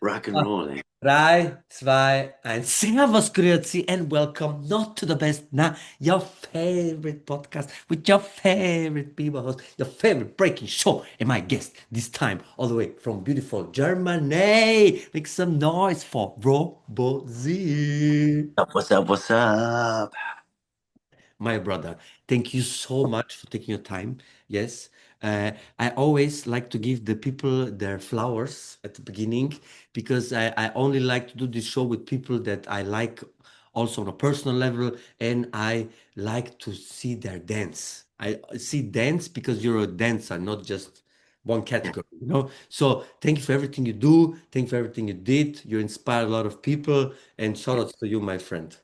Rock and roll, eh? 3, 2, 1. Servus, grüezi, and welcome not to the best, nah, your favorite podcast with your favorite people host, your favorite breaking show, and my guest this time all the way from beautiful Germany. Make some noise for Robozee. What's up? What's up? My brother, thank you so much for taking your time. Yes, I always like to give the people their flowers at the beginning because I only like to do this show with people that I like also on a personal level, and I like to see their dance. I see dance because you're a dancer, not just one category, you know? So thank you for everything you do. Thank you for everything you did. You inspire a lot of people, and shout outs to you, my friend.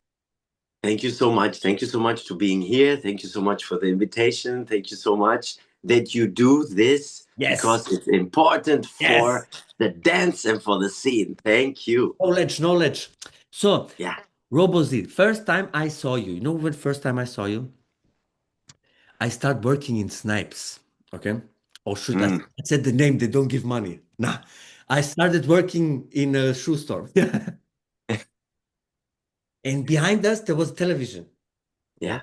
Thank you so much. Thank you so much to being here. Thank you so much for the invitation. Thank you so much that you do this Yes, because it's important yes. for the dance and for the scene. Thank you. Knowledge, knowledge. So, Yeah. Robozee, first time I saw you, you know when first time I saw you? I start working in Snipes, okay? Oh shoot, I Mm. said the name, they don't give money. Nah, I started working in a shoe store. And behind us, there was television. Yeah.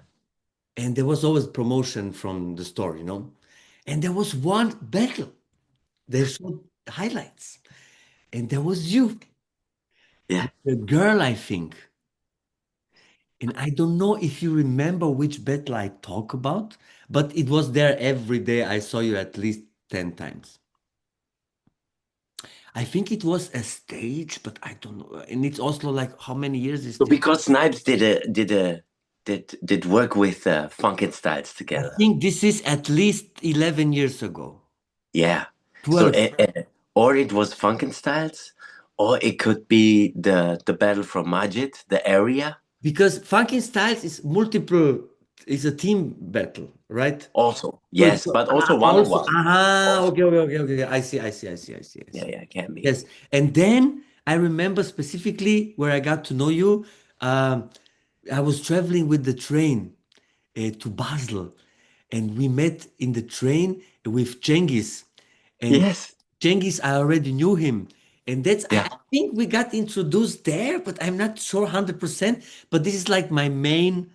And there was always promotion from the store, you know? And there was one battle. They showed highlights. And there was you, Yeah. with a girl, I think. And I don't know if you remember which battle I talk about, but it was there every day. I saw you at least 10 times. I think it was a stage, but I don't know. And it's also like how many years is So this? because Snipes did work with Funkin' Styles I together. think this is at least 11 years ago. Yeah. So 12. or it was Funkin' Styles, or it could be the battle from Majid, the area. Because Funkin' Styles is multiple, is a team battle, right? Also, So it's yes, but also one on also, one. Also, okay, okay, okay, okay. I yeah, see. yeah, it can be. Yes. And then I remember specifically where I got to know you. Um, I was traveling with the train to Basel, and we met in the train with Cengiz. And Yes, Cengiz, I already knew him. And I yeah, think we got introduced there, but I'm not sure 100%. But this is like my main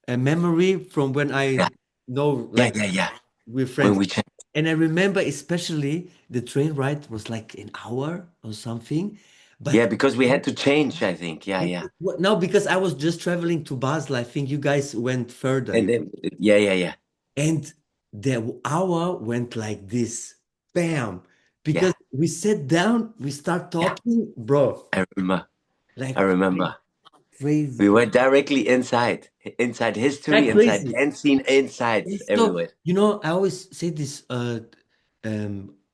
memory from when I yeah, know, yeah, like, yeah, yeah. we're When friends. we check, And I remember especially the train ride was like an hour or something. yeah, But because we had to change, I think. Yeah, yeah. no, because I was just traveling to Basel. I think you guys went further. And then, yeah, yeah, yeah, And the hour went like this. Bam. yeah, Because we sat down, we start yeah. talking, bro, I remember. I like remember. crazy. We went directly inside history, Like inside crazy. dance scene, inside So, everywhere. I always say this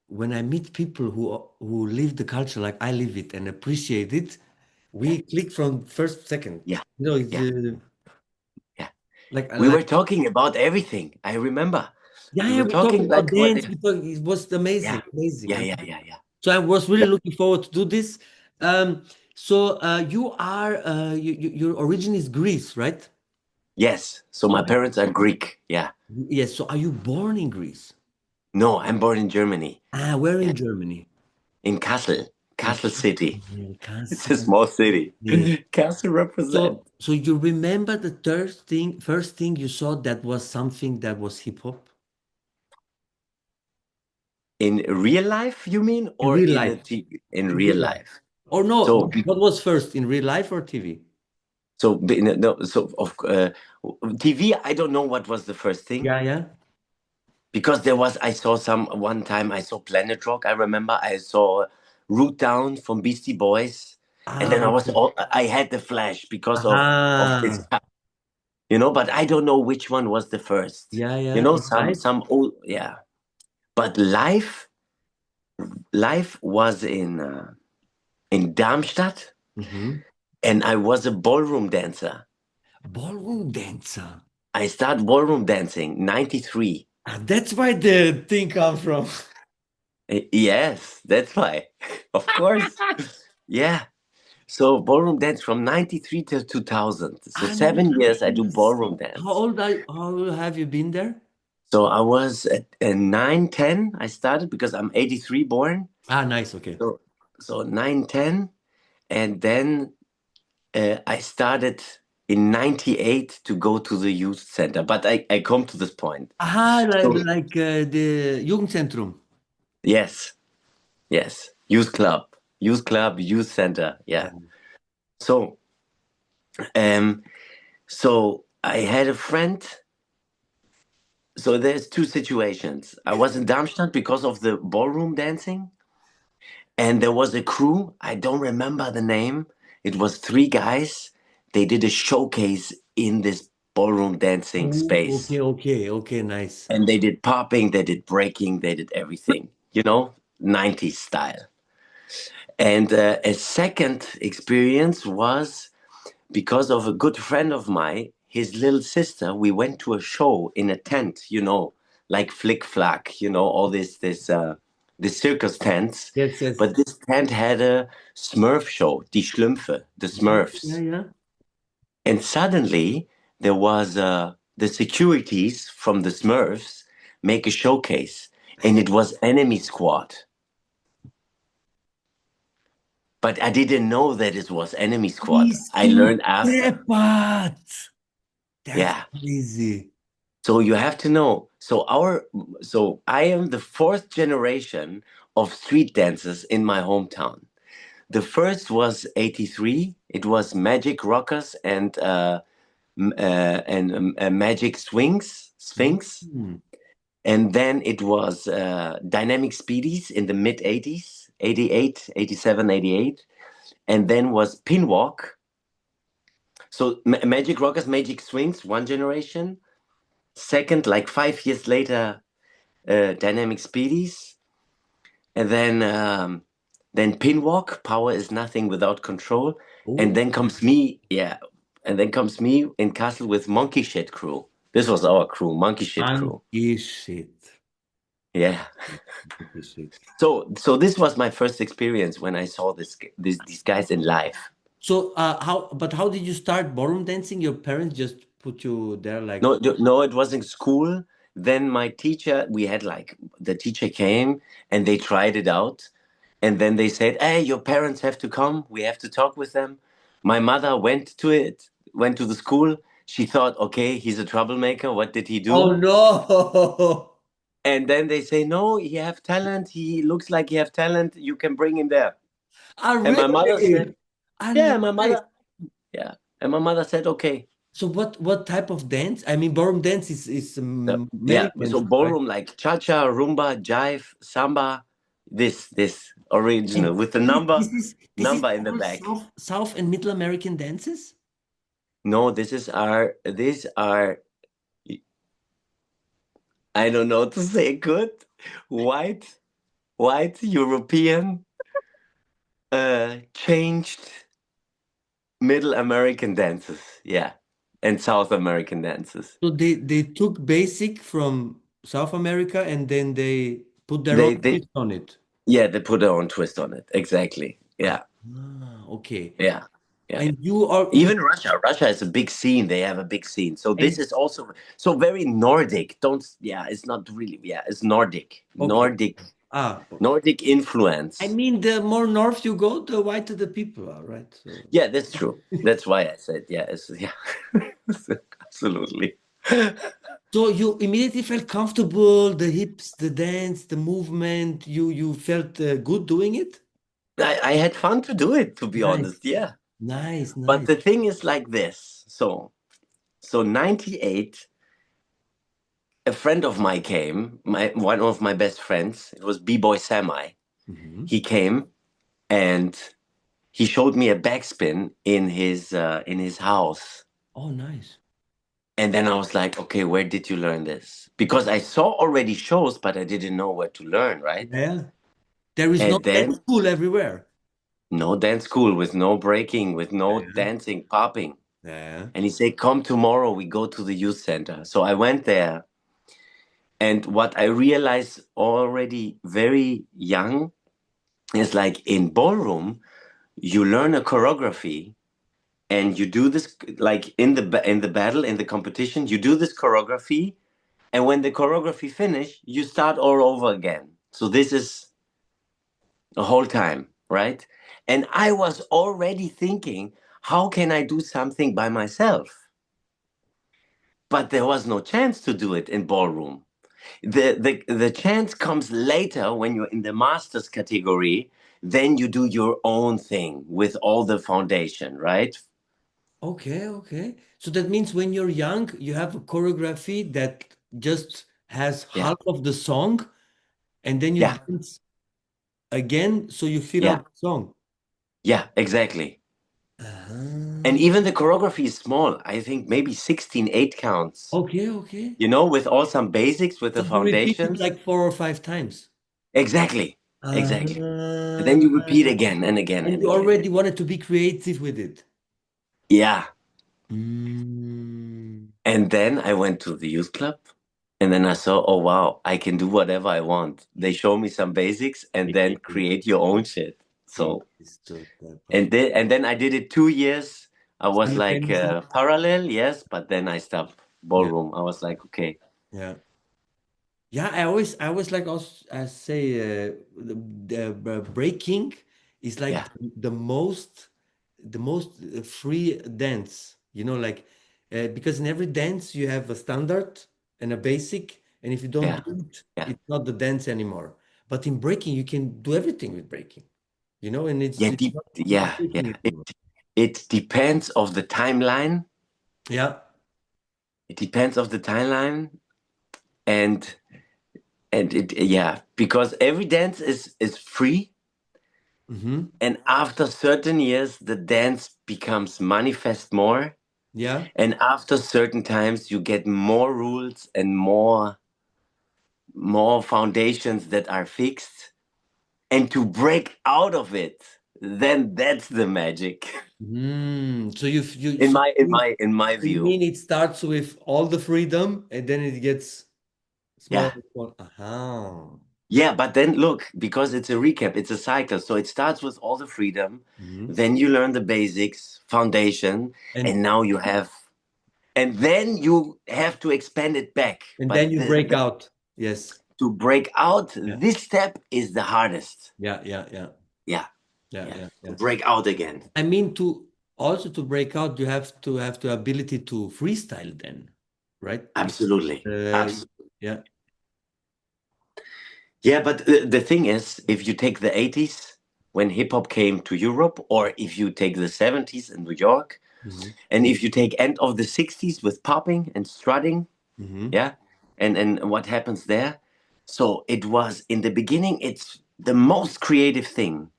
when I meet people who live the culture like I live it and appreciate it, we click from first second. Yeah, It's yeah, yeah. like We like were talking about everything. I remember. yeah, We yeah, were we talk talking about like what? dance. It was amazing, Yeah, amazing, yeah, yeah, amazing. yeah, yeah. So I was really Yeah. looking forward to do this. You are your origin is Greece, right? Yes. So my parents are Greek. Yeah. Yes. So are you born in Greece? No, I'm born in Germany. Where Yeah. in Germany? In Kassel, In Kassel City. It's a Kassel. small city. Yeah. Kassel represent. So you remember the first thing you saw that was something that was hip hop In real life, you mean, in or real in life? a TV? In In real real life. life. Or no, So, what was first in real life or TV? no, so of TV. I don't know what was the first thing Yeah, yeah. because there was. I saw some one time. I saw Planet Rock. I remember. I saw Root Down from Beastie Boys, and then I was Okay. all. I had the flash because of this, Aha. But I don't know which one was the first. Yeah, yeah. In life. Some old, yeah. But life was in Darmstadt, Hmm. and I was a ballroom dancer. Ballroom dancer. I started ballroom dancing 93. That's where the thing come from. Yes, that's why. Of course. Yeah. So ballroom dance from 93 to 2000. So Ah, 7 years I do nice. ballroom dance. How have you been there? So I was at 9, 10. I started because I'm 83 born. Ah, nice. Okay. So so 9, 10, and then I started in 98 to go to the youth center. But I come to this point. Aha, So like the Jugendzentrum. yes, yes, youth club, youth center. Yeah. Yeah. So um, so I had a friend. So there's two situations. I was in Darmstadt because of the ballroom dancing, and there was a crew. I don't remember the name. It was three guys. They did a showcase in this ballroom dancing Oh, space, okay, okay, okay, nice. and they did popping, they did breaking, they did everything. 90s style. And a second experience was because of a good friend of mine, his little sister. We went to a show in a tent, like Flick Flack, all the circus tents. Yes, yes. But this tent had a Smurf show, Die Schlümpfe, the Yeah, yeah, Smurfs. yeah. And suddenly there was the securities from the Smurfs make a showcase, and it was Enemy Squad. But I didn't know that it was Enemy Squad. These I two learned after. shepherds. That's Yeah. crazy. So you have to know. So I am the fourth generation of street dancers in my hometown. The first was 83. It was Magic Rockers and Magic Sphinx. Mm. And then it was Dynamic Speedies in the mid 80s, 88, 87, 88. And then was Pinwalk. So Magic Rockers, Magic Swings, one generation. Second, like 5 years later, Dynamic Speedies. And then Pinwalk, Power is Nothing Without Control. And Oh, then comes me, yeah. And then comes me in Castle with Monkey Shit Crew. This was our crew, Monkey Shit Crew. monkey shit. Yeah. Monkey shit. So this was my first experience when I saw these guys in live. So, how did you start ballroom dancing? Your parents just put you there like, No, no, it was in school. Then my teacher, we had like the teacher came and they tried it out. And then they said, "Hey, your parents have to come. We have to talk with them." My mother went to the school. She thought, okay, he's a troublemaker. What did he oh do? no. And then they say, no, he have talent. He looks like he have talent. You can bring him there. Ah, And my mother really? said, Ah, yeah, nice. yeah. And my mother said, okay. So what type of dance? I mean, ballroom dance is Yeah. many So dances, right? ballroom like cha-cha, rumba, jive, samba, this original And with the this is number in the all back. South and Middle American dances? No, these are I don't know to say good white European changed Middle American dances, yeah, and South American dances. So they took basic from South America and then they put their own They twist on it. yeah, they put their own twist on it. Exactly. Yeah, Ah, okay. yeah, yeah. And you Even Russia is a big scene. They have a big scene. So this and is also so very Nordic. Don't yeah, it's not really yeah, it's Nordic. okay. Nordic Ah, Nordic I influence. mean, the more north you go, the whiter the people are, right? So, Yeah, that's true. That's why I said yeah, yeah. Absolutely. so you immediately felt comfortable, the hips, the dance, the movement. You felt good doing it. I had fun to do it, to be Nice, honest. Yeah. nice, But nice. the thing is like this. So 98, a friend of mine came, one of my best friends, it was Bboy Semi. Hmm. He came and he showed me a backspin in his house. Oh, nice. And then I was like, okay, where did you learn this? Because I saw already shows, but I didn't know where to learn, right? Yeah, there is no And dance then school everywhere. no dance school with no breaking, with no Yeah, dancing, popping. yeah. And he said, come tomorrow, we go to the youth center. So I went there. And what I realized already very young is like in ballroom, you learn a choreography and you do this like in the battle, in the competition, you do this choreography. And when the choreography finish, you start all over again. So this is the whole time. right? And I was already thinking, how can I do something by myself? But there was no chance to do it in ballroom. The chance comes later when you're in the masters category. Then you do your own thing with all the foundation, right? Okay, okay. So that means when you're young, you have a choreography that just has Yeah, half of the song, and then you yeah, dance again, so you fill yeah, out the song. yeah, exactly. And Ah, even the choreography is small. I think maybe 16 8 counts, okay, okay. with all some basics, with the So you repeat it foundations. like 4 or 5 times. Exactly, exactly. And then Ah, you repeat again and again and and you again. already wanted to be creative with it. Yeah. Mm. And then I went to the youth club and then I saw, oh wow, I can do whatever I want. They show me some basics and then create your own shit. So and then I did it 2 years. I was like Simultaneously? parallel, yes, but then I stopped Yeah, ballroom. I was like, okay, yeah. Yeah, I always like also I say breaking is like yeah, the most free dance. Like because in every dance you have a standard and a basic, and if you don't yeah, do it, yeah, it's not the dance anymore. But in breaking, you can do everything with breaking. And it's yeah, it's not yeah, breaking yeah. anymore. It depends of the timeline. Yeah. It depends of the timeline, and yeah, because every dance is free. Mm-hmm. And after certain years, the dance becomes manifest more. Yeah. And after certain times, you get more rules and more foundations that are fixed. And to break out of it, then that's the magic. So you In so my in my in my you view. mean it starts with all the freedom and then it gets small Yeah. and small. Aha. Yeah, but then look, because it's a recap, it's a cycle. So it starts with all the freedom, Mhm. then you learn the basics, foundation, And and now you have and then you have to expand it back. and But then you break out. Yes. to break out, Yeah. this step is the hardest. Yeah. Yeah. Yeah. Yeah, Yeah. yeah. Yeah. To Yeah. break out again. I mean, to break out, you have the ability to freestyle then, right? Absolutely. Uh, Absolutely. yeah. Yeah, but the thing is, if you take the 80s when hip hop came to Europe, or if you take the 70s in New York, Hmm. and if you take end of the 60s with popping and strutting, Hmm. yeah, and what happens there. So it was in the beginning, it's the most creative thing.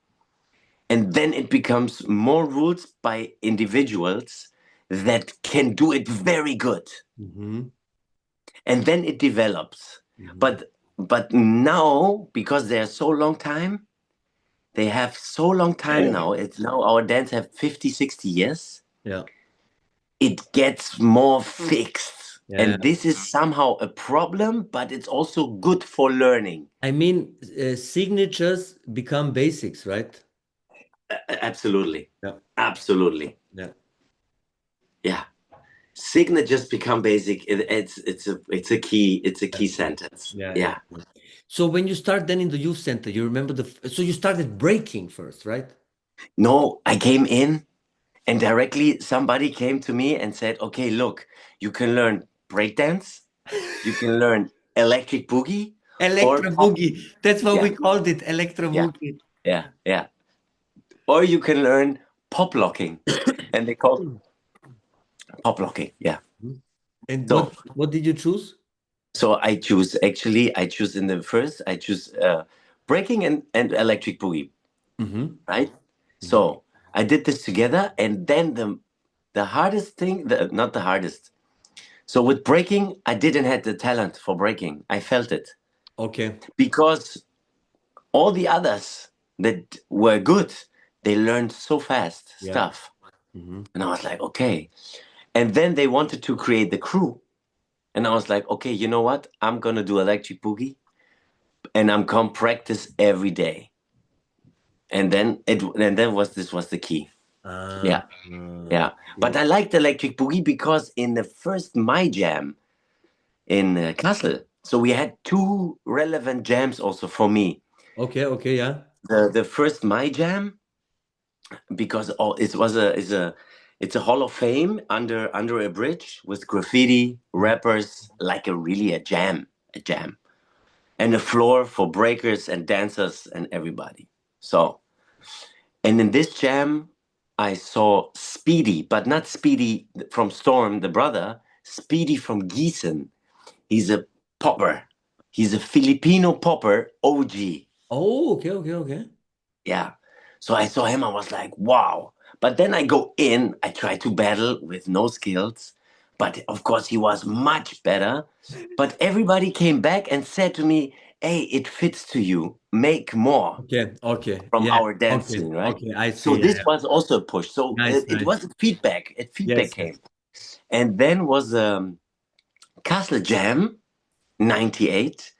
And then it becomes more rules by individuals that can do it very good. Hmm. And then it develops. Hmm. But now, because they are so long time, they have so long time now, it's now our dance have 50, 60 years, Yeah. it gets more fixed. Yeah. And this is somehow a problem, but it's also good for learning. I mean, signatures become basics, right? Absolutely. Yeah. Absolutely. Yeah. Yeah. Signatures become basic. It's a key sentence. Yeah. Yeah. Yeah. Yeah. So when you start then in the youth center, you remember so you started breaking first, right? No, I came in and directly somebody came to me and said, okay, look, you can learn breakdance, you can learn electric boogie or Electro pop. boogie. That's what Yeah, we called it, electro yeah, boogie. yeah, yeah. Or you can learn pop locking. And they call pop locking. Yeah. Mhm. And what So what did you choose? so I choose in the first, I choose breaking and electric boogie, Hmm. right? Hmm. So I did this together and then the hardest thing, not the hardest. So with breaking, I didn't have the talent for breaking. I felt it Okay. because all the others that were good, they learned so fast Yeah. stuff. Hmm. And I was like, okay. And then they wanted to create the crew. And I was like, okay, you know what? I'm gonna do electric boogie and I'm gonna practice every day. And then this was the key. Ah, Yeah, yeah. But okay. I liked electric boogie because in the first My Jam in Kassel, so we had two relevant jams also for me. Okay, okay, yeah. the first My Jam, because it was a is a it's a hall of fame under a bridge with graffiti rappers, like a jam, and a floor for breakers and dancers and everybody. So, and in this jam, I saw Speedy, but not Speedy from Storm, the brother, Speedy from Gießen. He's a popper. He's a Filipino popper OG. Oh, okay, okay, okay. Yeah. So I saw him, I was like, wow. But then I go in, I try to battle with no skills. But of course, he was much better. But everybody came back and said to me, hey, it fits to you. Make more Okay, okay. from Yeah, our dance okay, scene, right? okay. I So see. Yeah, this yeah. was also a push. So Nice, it nice. was a feedback. It feedback Yes, came. yes. And then was Castle Jam 98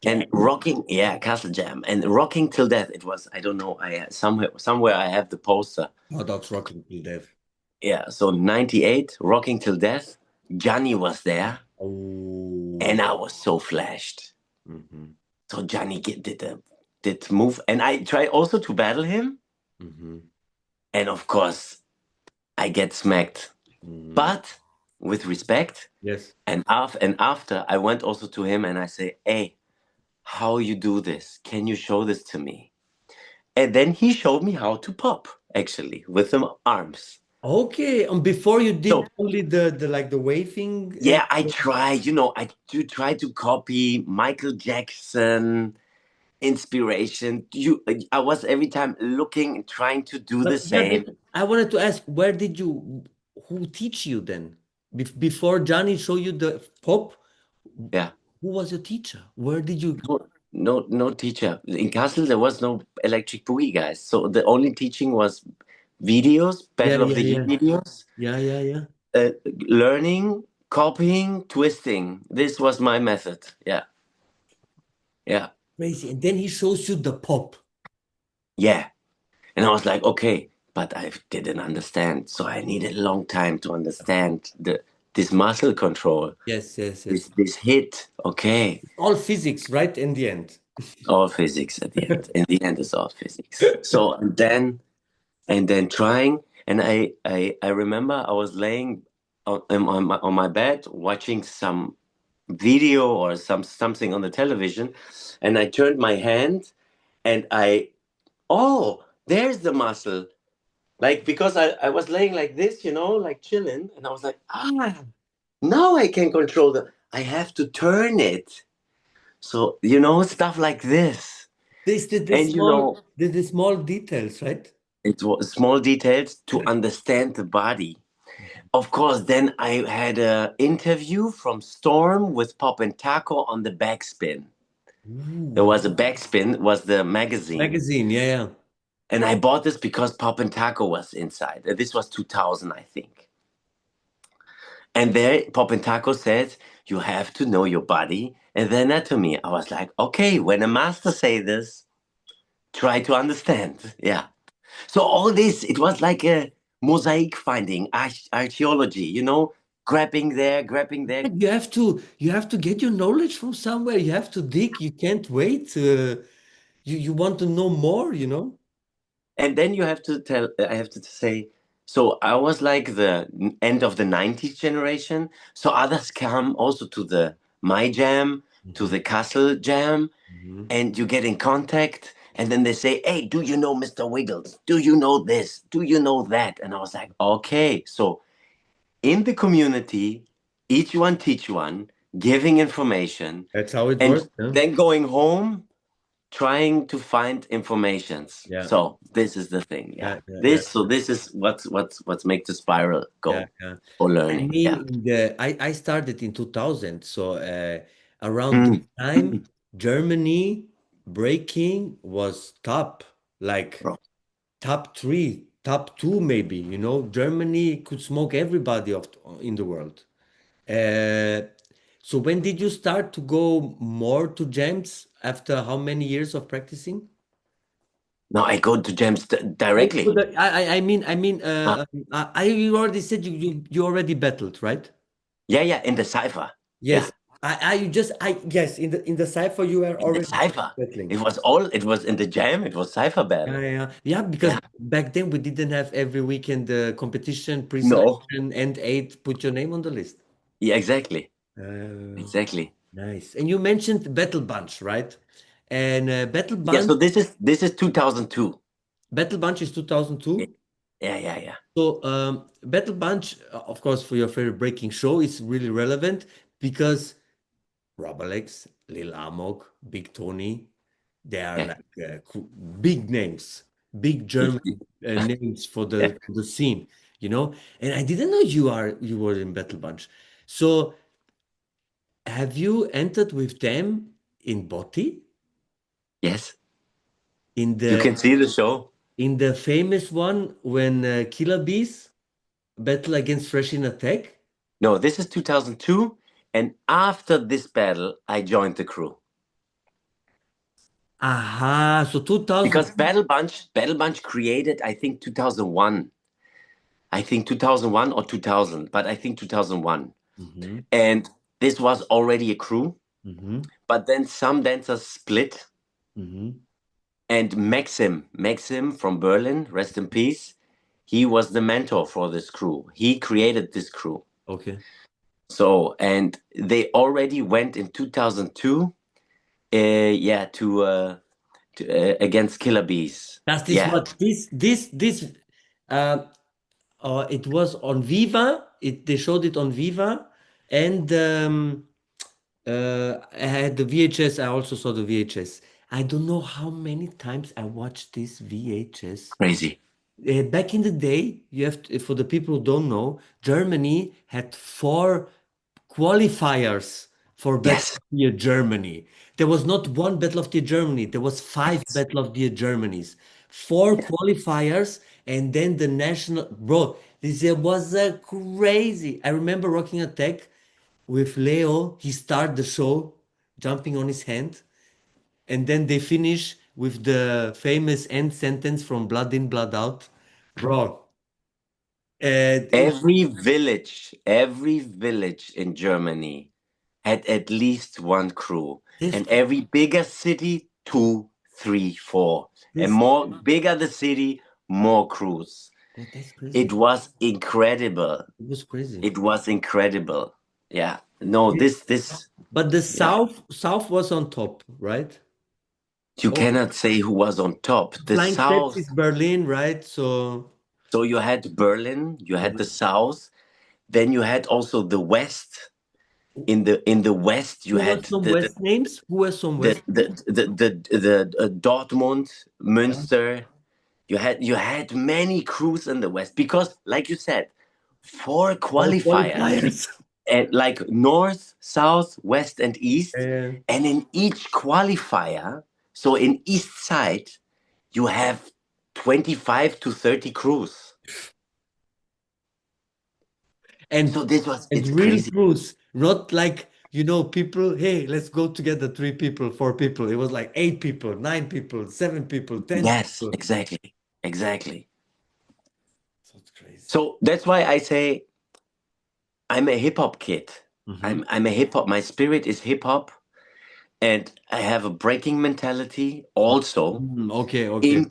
and Again. rocking, yeah, Castle Jam and rocking till death. It was, I don't know, I somewhere I have the poster. Oh, that's rocking till death. Yeah, so 98, rocking till death. Johnny was there, Oh. and I was so flashed. Mm-hmm. So Johnny did move, and I try also to battle him, Mm-hmm. and of course I get smacked, Mm-hmm. but with respect. Yes. And after I went also to him and I say, "Hey, how you do this? Can you show this to me?" And then he showed me how to pop, actually, with the arms. Okay. And before you So did only the like the waving. yeah, I try, I do try to copy Michael Jackson inspiration. I was every time looking, trying to do the But yeah, same. I wanted to ask, where did you, who teach you then? Before Johnny showed you the pop, Yeah. who was your teacher? Where did you? No, no teacher. In Kassel, there was no electric boogie guys. So the only teaching was videos, Yeah, Battle of yeah, the Year yeah, videos, yeah, yeah, yeah. uh, learning, copying, twisting. This was my method. Yeah. Yeah. Crazy. And then he shows you the pop. Yeah. And I was like, okay, but I didn't understand. So I needed a long time to understand this muscle control, Yes, yes, yes. this hit. Okay, All physics, right? In the end. all physics at the end. In the end, it's all physics. So and then trying, and I remember I was laying on my bed watching some video or something on the television, and I turned my hand, and oh, there's the muscle. Like, because I was laying like this, like chilling, and I was like, now I can control I have to turn it. So, stuff like this. This the And, small the small details, right? it was small details to understand the body. Of course, then I had an interview from Storm with Pop and Taco on the Backspin. There Ooh. was a Backspin, was the magazine. Magazine, yeah, yeah. And I bought this because Pop and Taco was inside. This was 2000, I think. And there, Pop and Taco says, you have to know your body and the anatomy. I was like, okay, when a master say this, try to understand. Yeah. So all this, it was like a mosaic finding, archaeology, grabbing there, grabbing there. You have to get your knowledge from somewhere. You have to dig. You can't wait. You want to know more, you know? And then I have to say, so I was like the end of the 90s generation. So others come also to the My Jam, to Mhm, the Castle Jam, mhm. and you get in contact, and then they say, hey, do you know Mr. Wiggles? Do you know this? Do you know that? And I was like, okay. So in the community, each one teach one, giving information, That's how it and works, huh? then going home trying to find informations. Yeah, So this is the thing. Yeah. yeah, yeah, yeah, This is what's make the spiral yeah, go yeah. for I learning. mean, Yeah. I started in 2000, so around this Mm. time, Germany breaking was top, like Bro. top three, top two, maybe. You know, Germany could smoke everybody in the world. Uh, so when did you start to go more to jams after how many years of practicing? Now I go to jams But directly. I mean, Uh, you already said you already battled, right? yeah, yeah, in the cipher. Yes. Yeah. Yes, in the cipher you were In the already cipher. battling. It was in the jam, it was cipher Yeah, battle. yeah, yeah. Yeah, because Yeah. back then we didn't have every weekend competition, No. pre-selection, and eight, put your name on the list. Yeah, exactly. Oh, Exactly. nice. And you mentioned Battle Bunch, right? And Yeah, so this is 2002. Battle Bunch is 2002. Yeah, yeah, yeah. So Battle Bunch, of course, for your favorite breaking show, is really relevant because Robalex, Lil Amok, Big Tony, they are Yeah. like big names, big German names for Yeah. the scene, you know. And I didn't know you were in Battle Bunch. So have you entered with them in Botti Yes. in You the can see the show. famous one when Killer Bees battle against Fresh in Attack? No, this is 2002. And after this battle, I joined the crew. Aha, so 2000. Because Battle Bunch created, I think 2001. I think 2001 or 2000, but I think 2001. Hmm. And this was already a crew, Hmm. but then some dancers split. Hmm. And Maxim from Berlin, rest in peace, he was the mentor for this crew. He created this crew. Okay. So, and they already went in 2002, yeah, against Killer Bees. Does this Yeah, what this uh it was on Viva. They showed it on Viva, and I had the VHS. I also saw the VHS. I don't know how many times I watched this VHS. crazy. Back in the day, you have to, for the people who don't know, Germany had four qualifiers for Battle Yes, of the Year Germany. There was not one Battle of the Year Germany. There was five yes, Battle of the Year Germanys. Four qualifiers, and then the national. Bro, this year was crazy. I remember Rocking Attack with Leo. He started the show jumping on his hand, and then they finish with the famous end sentence from Blood In, Blood Out. Bro, it, every village in Germany had at least one crew, this, and every bigger city, two, three, four, and this, more bigger the city, more crews. that's It crazy. was incredible. It was crazy. It was incredible. Yeah. No, Yeah. this, But the yeah. South was on top, right? You Oh, cannot say who was on top. The Flying Steps is South. Berlin, right? So So you had Berlin, you yeah. had the South, then you had also the West. In the West, you Who were had some West names? Who were some the West the names? the Dortmund, Yeah. Münster. You had many crews in the West because, like you said, four All qualifiers, qualifiers. and like North, South, West, and East, And and in each qualifier, so in East side, you have 25 to 30 crews. and So this was and it's real crazy. crews, not like people, hey, let's go together, three people, four people. It was like eight people, nine people, seven people, 10 Yes, people. exactly, exactly. So it's crazy. So that's why I say I'm a hip hop kid. Hmm. I'm a hip hop. My spirit is hip hop, and I have a breaking mentality also Okay, okay.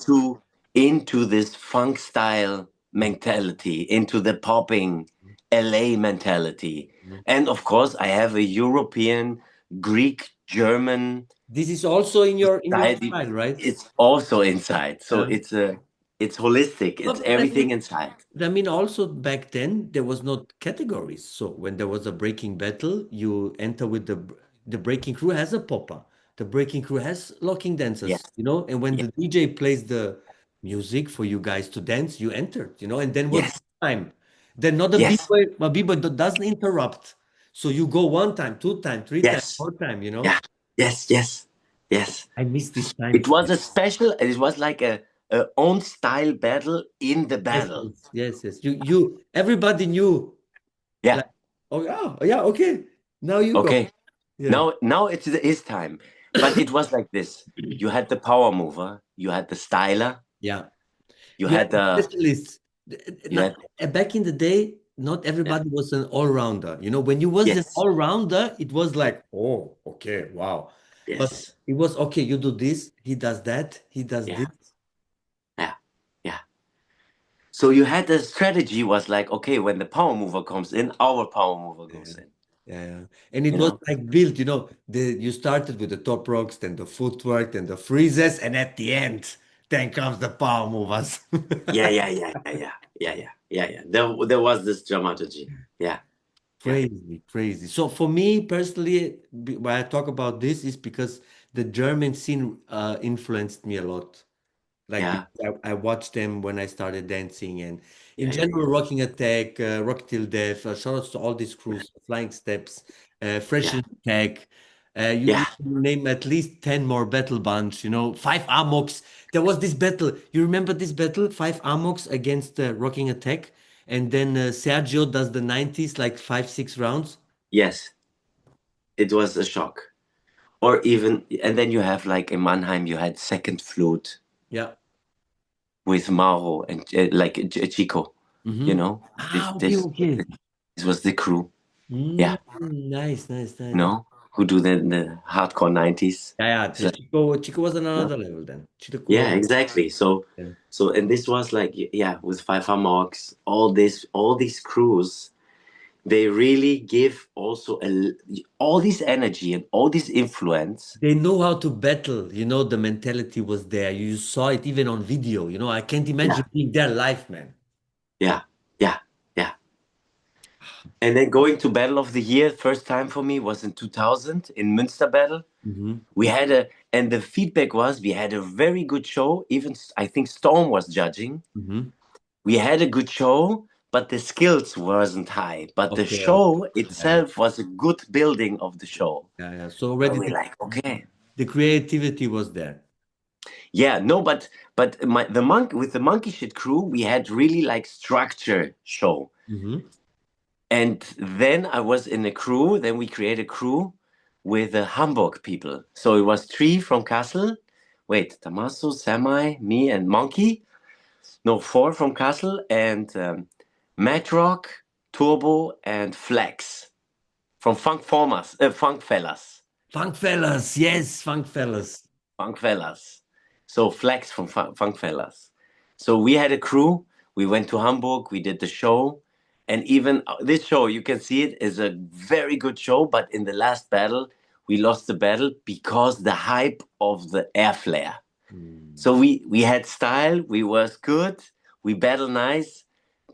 into this funk style mentality, into the popping LA mentality. Mhm. And of course, I have a European, Greek, German This is also in your side. style, right? It's also inside. So Yeah. it's holistic. It's But everything inside. I mean, also back then there was not categories. So when there was a breaking battle, you enter with the breaking crew has a popper. The breaking crew has locking Yes. dancers, and when Yes. the DJ plays the music for you guys to dance, you enter, and then was Yes. time. Then not Yes. a b-boy doesn't interrupt. So you go one time, two time, three time, Yes. four time. Yeah. Yes. Yes. Yes. I miss these It times. was a special. It was like a own style battle in the Yes, battle. yes, yes, yes. Everybody knew. Yeah. Like, oh yeah, oh, yeah, okay. Now you go. Okay. Yeah. Now it's his time. But it was like this. You had the power mover. You had the styler. Yeah. You You had have the specialists. you had Back in the day, not Yeah. everybody was an all-rounder. You know, when you was an Yes. all-rounder, it was like, oh, okay, wow. But Yes. it was okay, you do this, he does that, he does Yeah. this. Yeah. Yeah. So you had the strategy was like, okay, when the power mover comes in, our power mover Yeah, goes in. yeah, yeah. And it You was know? like built, you know, you started with the top rocks, then the footwork, then the freezes, and at the end, then comes the power movers. Yeah, yeah, yeah, yeah, yeah, yeah, yeah, yeah, yeah. There was this dramaturgy. Yeah, yeah, Crazy, crazy. So for me personally, why I talk about this is because the German scene influenced me a lot. Like yeah, because I watched them when I started dancing, and in yeah, yeah, general, Rocking Attack, Rock Till Death. Shout outs to all these yeah, crews, Flying Steps, Fresh yeah, Attack. You yeah. name at least 10 more battle bunch. You know, five Amoks. There was this battle. You remember this battle? Five Amoks against Rocking Attack, and then Sergio does the 90s, like 5, 6 rounds. Yes, it was a shock. Or even, and then you have like in Mannheim, you had second flute Yeah. with Mauro and Chico. You Mm-hmm. know, this Ah, okay, this okay. this was the crew. Mm, Yeah, nice, nice, you nice. know, who do the hardcore 90s. Yeah, yeah. So, Chico was on you know, another level then. yeah, Chico. exactly. Yeah. And this was like, yeah, with Five Marks, all these crews, they really give also all this energy and all this influence. They know how to battle. You know, the mentality was there. You saw it even on video. You know, I can't Yeah, imagine being there live, man. yeah, yeah, yeah. And then going to Battle of the Year, first time for me was in 2000 in Münster Battle. Hmm. We had and the feedback was we had a very good show. Even I think Storm was judging. Hmm. We had a good show, but the skills wasn't high. But the Okay, okay. show Yeah, yeah, itself was a good building of the show. yeah, yeah. So And already we're like, okay, the creativity was there. yeah, no, but the monk with the monkey shit crew, we had really like structure show. Hmm. And then I was in a crew. Then we created a crew with the Hamburg people. So it was three from Kassel. Wait, Damaso, Semi, me, and Monkey. No, four from Kassel and Matrock, Turbo, and Flex from Funk Fellas. Funk fellas, yes, funk fellas. Funk Fellas. So Flex from Funk Fellas. So we had a crew. We went to Hamburg. We did the show. And even this show, you can see it is a very good show. But in the last battle, we lost the battle because the hype of the air flare. Mm. So we had style. We was good. We battle nice.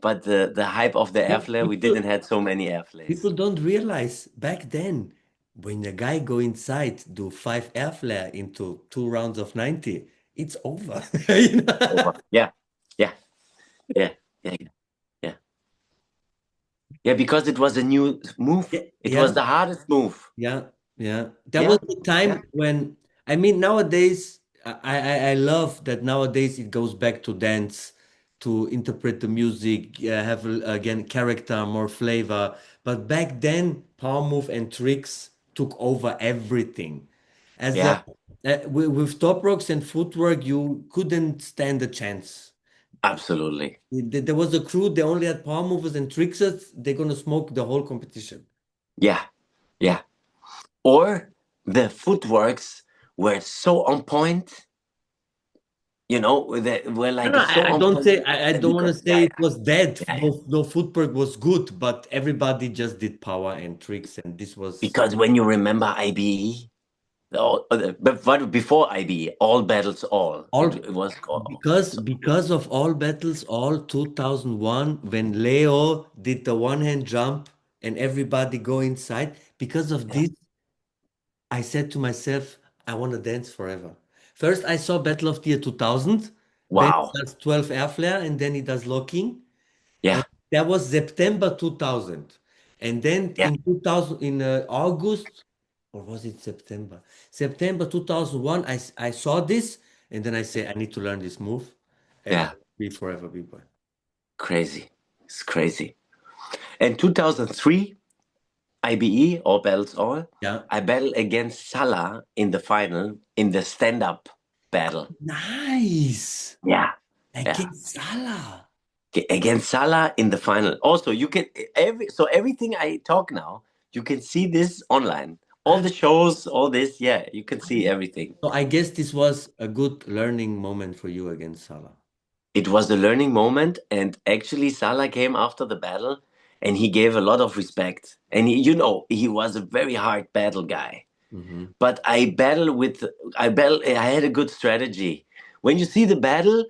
But the hype of the Yeah, air flare, we people didn't had so many air people flares. don't realize back then when a guy go inside, do five air flare into 2 rounds of 90, it's over. You know? Over. Yeah, yeah, yeah, yeah, yeah. Yeah, because it was a new Yeah, move. It yeah, was the hardest move. yeah, yeah. There Yeah, was a yeah, time when, I mean, nowadays, I love that nowadays it goes back to dance, to interpret the music, have again character, more flavor. But back then, power move and tricks took over everything. As yeah, with top rocks and footwork, you couldn't stand a chance. absolutely. There was a crew, they only had power movers and tricksers, they're gonna smoke the whole competition. Yeah, yeah. Or the footworks were so on point, they were No, like no, so I on don't point say I that don't you want to could, say yeah, it was dead. yeah, yeah. No footwork was good, but everybody just did power and tricks, and this was Because when you remember IBE, but before IBE, all battles all. all It was all. So, because of all battles, all 2001 when Leo did the one hand jump and everybody go inside. Because of yeah. this, I said to myself, I want to dance forever. First, I saw Battle of the Year 2000, when he Wow. does 12 air flare and then he does locking. And Yeah, that was September 2000. And then yeah, in 2000, in August, or was it September? September 2001, I saw this and then I say, I need to learn this move and I yeah. will be forever Bboy. Crazy. It's crazy. And 2003, IBE, all battles all. Yeah. I battled against Salah in the final in the stand-up battle. Nice. Yeah, yeah. Against Salah. against Salah in the final. Also, you can everything I talk now, you can see this online. All the shows, all this, yeah, you can see everything. So I guess this was a good learning moment for you against Salah. It was a learning moment, and actually Salah came after the battle, and he gave a lot of respect. And he was a very hard battle guy. Hmm. But I had a good strategy. When you see the battle,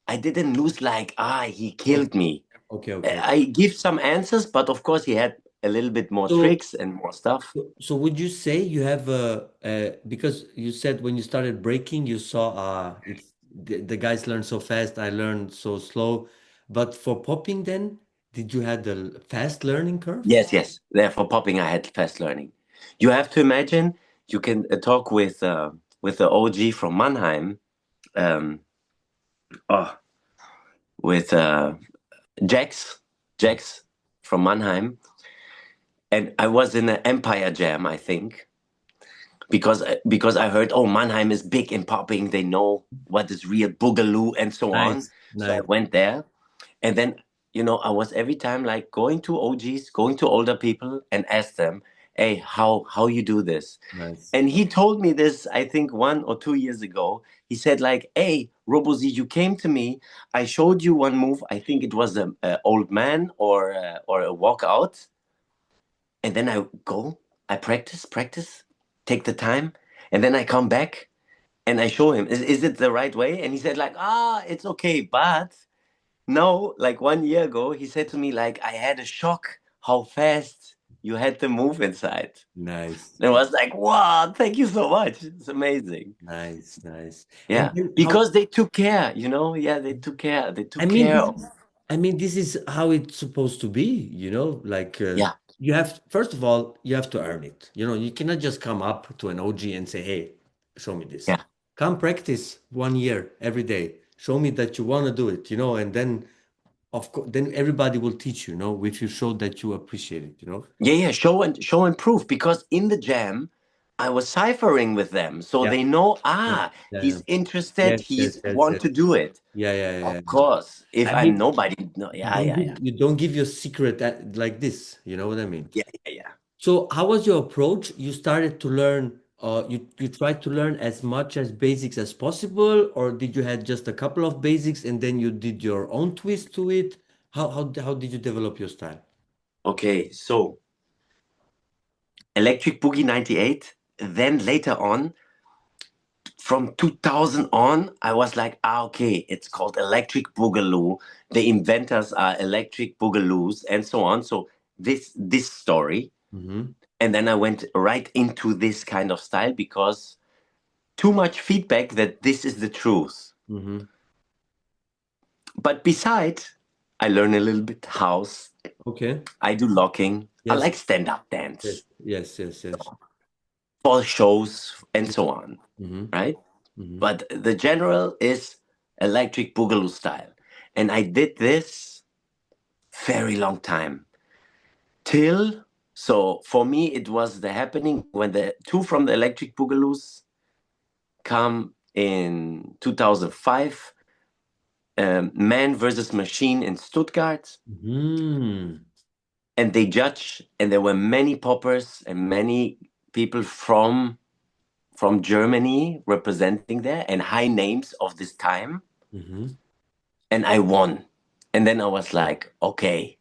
I didn't lose like he Okay, killed me. okay, okay. I give some answers, but of course he had a little bit more So, tricks and more stuff. so would you say you have because you said when you started breaking, you saw it's the guys learn so fast, I learned so slow. But for popping then, did you have the fast learning curve? Yes, yes. Therefore, popping, I had fast learning. You have to imagine you can talk with the OG from Mannheim, um, oh, with Jax from Mannheim, and I was in an Empire Jam, I think, because I heard, oh, Mannheim is big in popping. They know what is real boogaloo and so on. Nice, So I nice, went there, and then I was every time like going to OGs, going to older people, and ask them, hey, how you do this? nice. And he told me this, I think 1 or 2 years ago. He said like, hey, Robozee, you came to me. I showed you one move. I think it was a old man or a walkout. And then I go, I practice, take the time, and then I come back and I show him, is it the right way? And he said like, it's okay. But no, like 1 year ago, he said to me like, I had a shock how fast you had the move inside. Nice, And I was like, wow, thank you so much. It's amazing. nice, nice. And Yeah, then how, because they took care, Yeah, they took care. They I took mean, care this of. is, I mean, this is how it's supposed to be, like Yeah, you have, first of all, you have to earn it. You cannot just come up to an OG and say, hey, show me this. yeah. Come practice 1 year every day. Show me that you want to do it, and then, of course, then everybody will teach you, if you show that you appreciate it. Yeah, yeah, show and prove because in the jam I was ciphering with them. So Yeah. they know, Yeah. Yeah. Yeah. he's interested, Yes, yes, he's yes, want yes. to do it. Yeah, yeah, yeah, Of yeah. course. If I I'm mean, nobody, no, you yeah, don't yeah, give yeah. you don't give your secret like this. You know what I mean? Yeah, yeah, yeah. So how was your approach? You started to learn, you tried to learn as much as basics as possible, or did you had just a couple of basics and then you did your own twist to it? How did you develop your style? Okay, so Electric Boogie 98, then later on, from 2000 on, I was like, okay, it's called Electric Boogaloo. The inventors are Electric Boogaloos and so on. So this story. Mm-hmm. And then I went right into this kind of style because too much feedback that this is the truth. Mm-hmm. But besides, I learn a little bit house. Okay. I do locking. I Yes. like stand-up Yes. dance Yes. Yes. Yes. for shows and so on, Mm-hmm. right? Mm-hmm. But the general is electric boogaloo style. And I did this very long time till, so for me, it was the happening when the two from the electric boogaloos come in 2005, Man versus Machine in Stuttgart, Mm-hmm. and they judge, and there were many poppers and many people from Germany representing there and high names of this time, Mm-hmm. and I won. And then I was like, okay,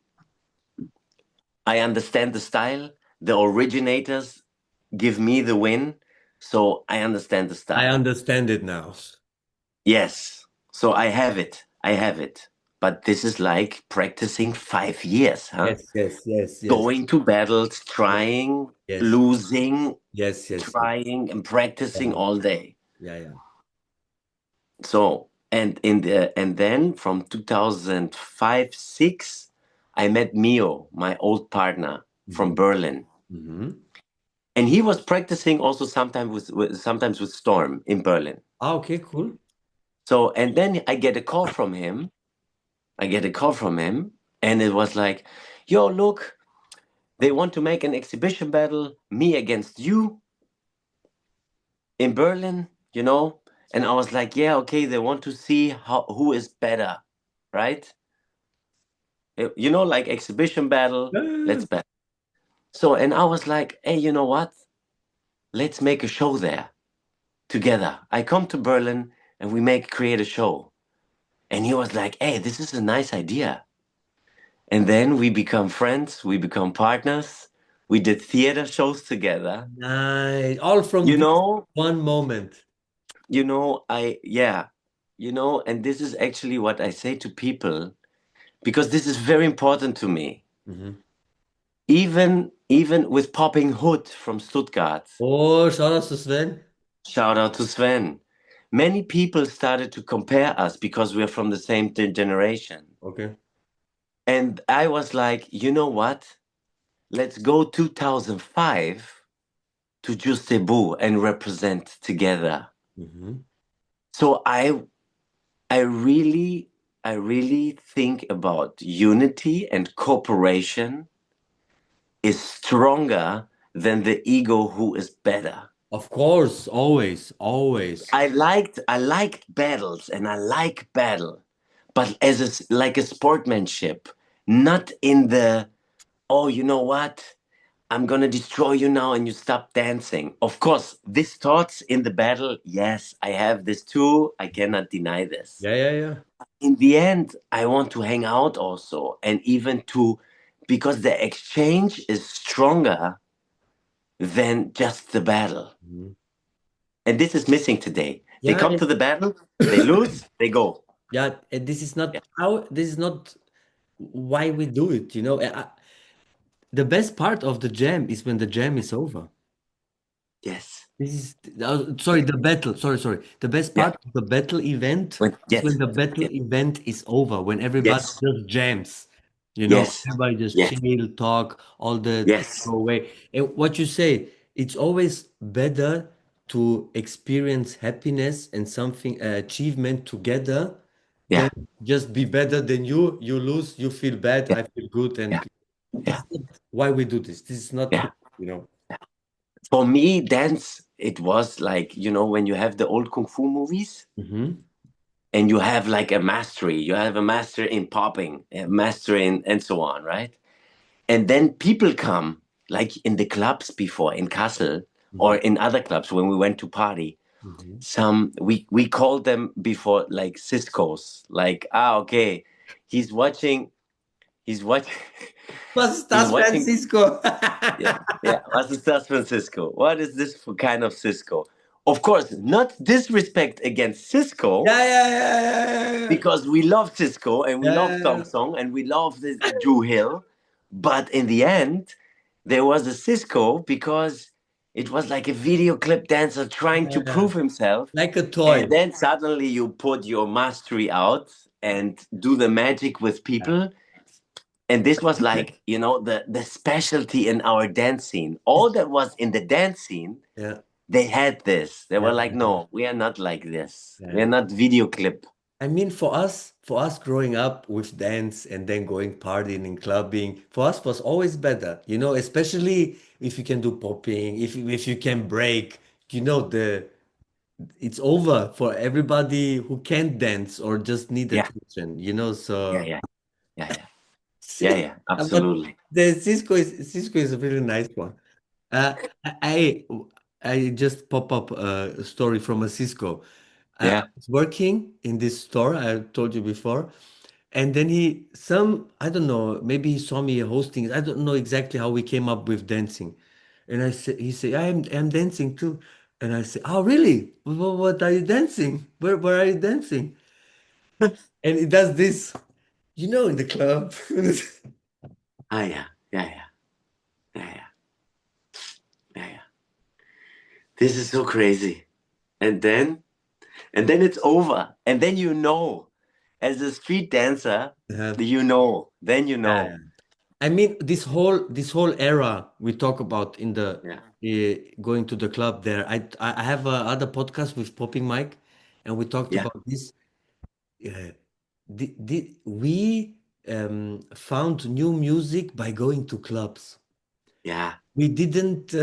I understand the style. The originators give me the win, so I understand the I style. understand it now. Yes, so I have it. I have it. But this is like practicing 5 years, huh? Yes. Yes. Yes. Yes. Going to battles, Yes. trying, Yes. losing, Yes. Yes. Yes. trying, and practicing Yeah. all day. Yeah. Yeah. So, and then from 2005, 6, I met Mio, my old partner from Mm-hmm. Berlin. Mm-hmm. And he was practicing also sometimes with Storm in Berlin. Ah, okay, cool. So, and then I get a call from him. I get a call from him, and it was like, yo, look, they want to make an exhibition battle, me against you in Berlin. And I was like, yeah, okay, they want to see who is better, right? You know, like exhibition battle. Yeah. Let's battle. So, and I was like, hey, you know what? Let's make a show there together. I come to Berlin and we create a show. And he was like, hey, this is a nice idea. And then we become friends, we become partners. We did theater shows together. Nice. All from You this know, one moment. yeah, and this is actually what I say to people because this is very important to me. Mhm. Even with Popping Hood from Stuttgart, Oh, shout out to Sven. shout out to Sven. Many people started to compare us because we're from the same generation. Okay. And I was like, you know what? Let's go 2005 to Justebu and represent together. Mhm. So I really I really think about unity and cooperation is stronger than the ego who is better. Of course, always, always. I liked battles and I like battle, but as like a sportsmanship, not in the oh, you know what? I'm gonna destroy you now and you stop dancing. Of course, these thoughts in the battle, yes, I have this too. I cannot deny this. Yeah, yeah, yeah. In the end, I want to hang out also and even to because the exchange is stronger than just the battle. Mhm. And this is missing today. They Yeah, come to the battle, they lose, they go. yeah. And this is Yeah. not how. This is not why we do it. The best part of the jam is when the jam is over. Yes. This is sorry, the battle. Sorry, sorry. The best Yeah. part of the battle event is when Yes. the battle Yes. event is over, when everybody Yes. just jams. Yes. Everybody just Yes. chill, talk, all the things Yes. go away. And what you say, it's always better to experience happiness and something achievement together than Yeah. just be better than you. You lose, you feel bad, Yeah. I feel good, Yeah. and this Yeah. is not why we do this. This is not Yeah. cool, you know. For me, dance, it was like, when you have the old Kung Fu movies Hmm. and you have like a mastery, you have a master in popping, a master in, and so on, right? And then people come, like in the clubs before, in Kassel or Hmm. in other clubs when we went to party. Hmm. We called them before like Cisco's, like, okay, he's watching, he's watching, Was ist he's das für ein watching. Cisco? Yeah, yeah. What is that Francisco? What is this for kind of Cisco? Of course, not disrespect against Ja, Cisco, ja, ja, ja, ja, because we love Cisco and we ja, love ja, Thong Song and we love this Drew Hill. But in the end, there was a Cisco because it was like a video clip dancer trying ja, to ja. prove himself. Like a And toy. then suddenly you put your mastery out and do the magic with Ja. people. And this was like, the specialty in our dance scene. All that was in the dance scene, Ja, they had this. They ja, were like, ja, no, we are not like this. We are ja. not video clip. I mean, for us growing up with dance and then going partying and clubbing, for us was always better, especially if you can do popping, if you can break, it's over for everybody who can't dance or just need Yeah, attention. yeah, So yeah, yeah, yeah, yeah, yeah, but absolutely. the Cisco is a really nice one. Uh, I I just pop up a story from a Cisco. I Yeah, was working in this store I told you before, and then I don't know, maybe he saw me hosting. I don't know exactly how we came up with dancing, and he said, I'm dancing too, and I said, oh really? What are you dancing? Where are you dancing? And he does this, in the club. yeah, yeah, yeah, yeah, yeah, yeah, yeah. This is so crazy. And then, and then it's over. And then as a street dancer, Yeah. then Yeah. I mean, this whole era we talk about in the Yeah, going to the club there. I have a other podcast with Popping Mike, and we talked yeah, about this. We found new music by going to clubs. yeah, We didn't.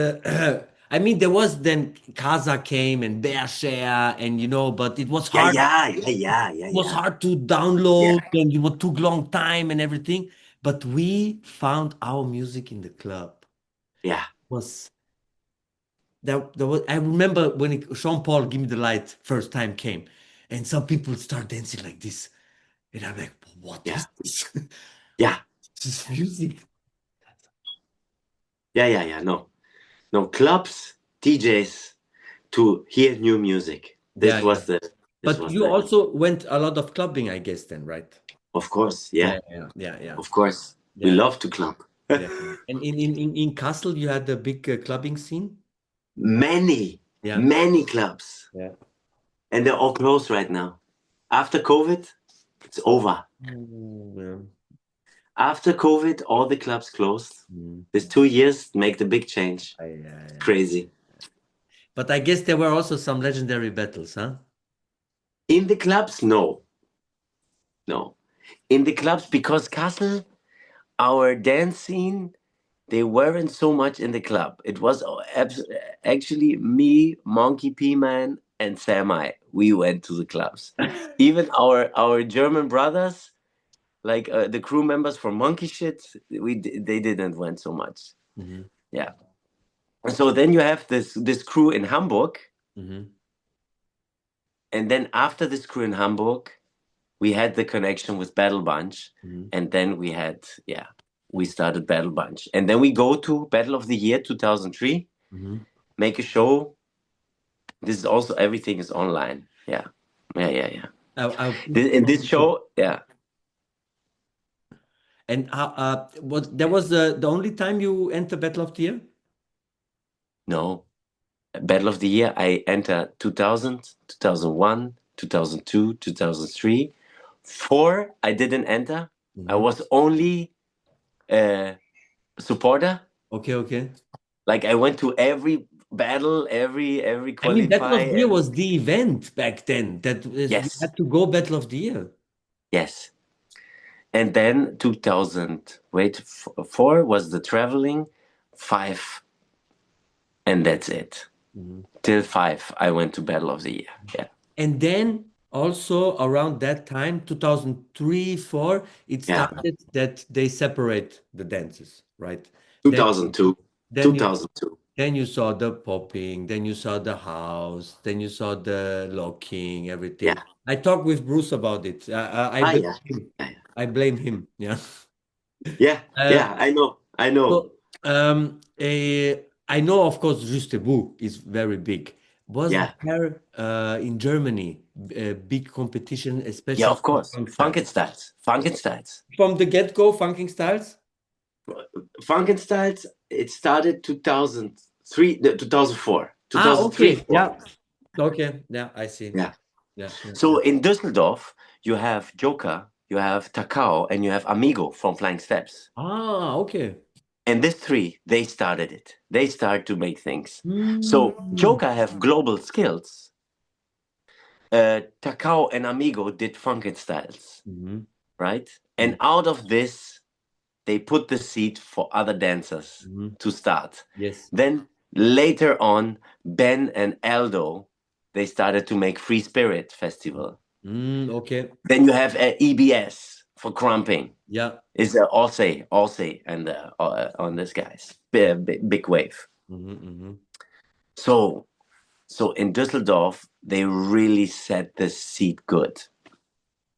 I mean, there was then Kaza came and Bear Share, and but it yeah, yeah, yeah, yeah, yeah, was yeah, hard to yeah, download, and it would took long time and everything. but we found our music in the club. Yeah, Was there was I remember when Sean Paul Give Me the Light first time came, and some people start dancing like this, and I'm like, what yeah, is this? yeah, This is music. yeah. No, no clubs, DJs to hear new music. Yeah, yeah. This But was you the, also went a lot of clubbing, I guess, then, right? of course, yeah, Yeah, yeah, yeah, yeah, of course. We yeah, love to club. yeah. And in Kassel, you had a big clubbing scene? Many, Yeah, many clubs, yeah. and they're all closed right now. After COVID, it's Oh, over. yeah. After COVID, all the clubs closed. Mm. This 2 years make the big change. Yeah, yeah. Crazy. But I guess there were also some legendary battles, huh? In the clubs, no, no. In the clubs, because Kassel, our dance scene, they weren't so much in the club. It was actually me, Monkey P Man, and Samai. We went to the clubs. Even our German brothers, like the crew members from Monkey Shit, they didn't went so much. Hmm. Yeah. So then you have this crew in Hamburg, Hmm. and then after this crew in Hamburg, we had the connection with Battle Bunch, Hmm. and then we started Battle Bunch, and then we go to Battle of the Year 2003, Hmm. make a show. This is also everything is online. Yeah, yeah. I, In this show, yeah, and what that was the only time you enter Battle of the Year? no, Battle of the Year. I enter 2000, 2001, 2002, 2003. Four, I didn't enter. I Hmm. was only a supporter. Okay, okay. Like I went to every battle, every I mean, Battle qualify, of the Year was the event back then. That is, you yes, had to go Battle of the Year. yes. And then 2000, wait, four was the traveling, five, and that's it. Mhm. Till five, I went to Battle of the Year. Yeah, And then also around that time, 2003, 4, it yeah. started that they separate the dances, right? Then 2002, then you 2002. then you saw the popping, then you saw the house, then you saw the locking, everything. Yeah. I talked with Bruce about it. I Ah, blame yeah. him. Yeah, I blame him. Yeah. yeah, Uh, yeah. I know, I know. so I know, of course, Juste is very big. Was Yeah, there in Germany a big competition, yeah. especially Of course, funk style? Funkenstyles, Funkenstyles, From the get-go, funking styles? Funkenstyles. It started 2003, no, 2004, Ah, 2003, okay. four. Yeah. Okay. Yeah, I see. Yeah. Yeah, yeah, yeah. So in Düsseldorf, you have Joker, you have Takao, and you have Amigo from Flying Steps. Ah, okay. And these three, they started it. They start to make things. So Mm. Joker have global skills. Takao and Amigo did Funkenstyles, Mhm. right? And Mhm. out of this, they put the seed for other dancers Mhm. to start. Yes. Then later on, Ben and Aldo, they started to make Free Spirit Festival. Okay. Then you have EBS for crumping. Yeah. Is Allsay, and on this guys big wave. Mhm, mhm. So in Düsseldorf they really set the seat good.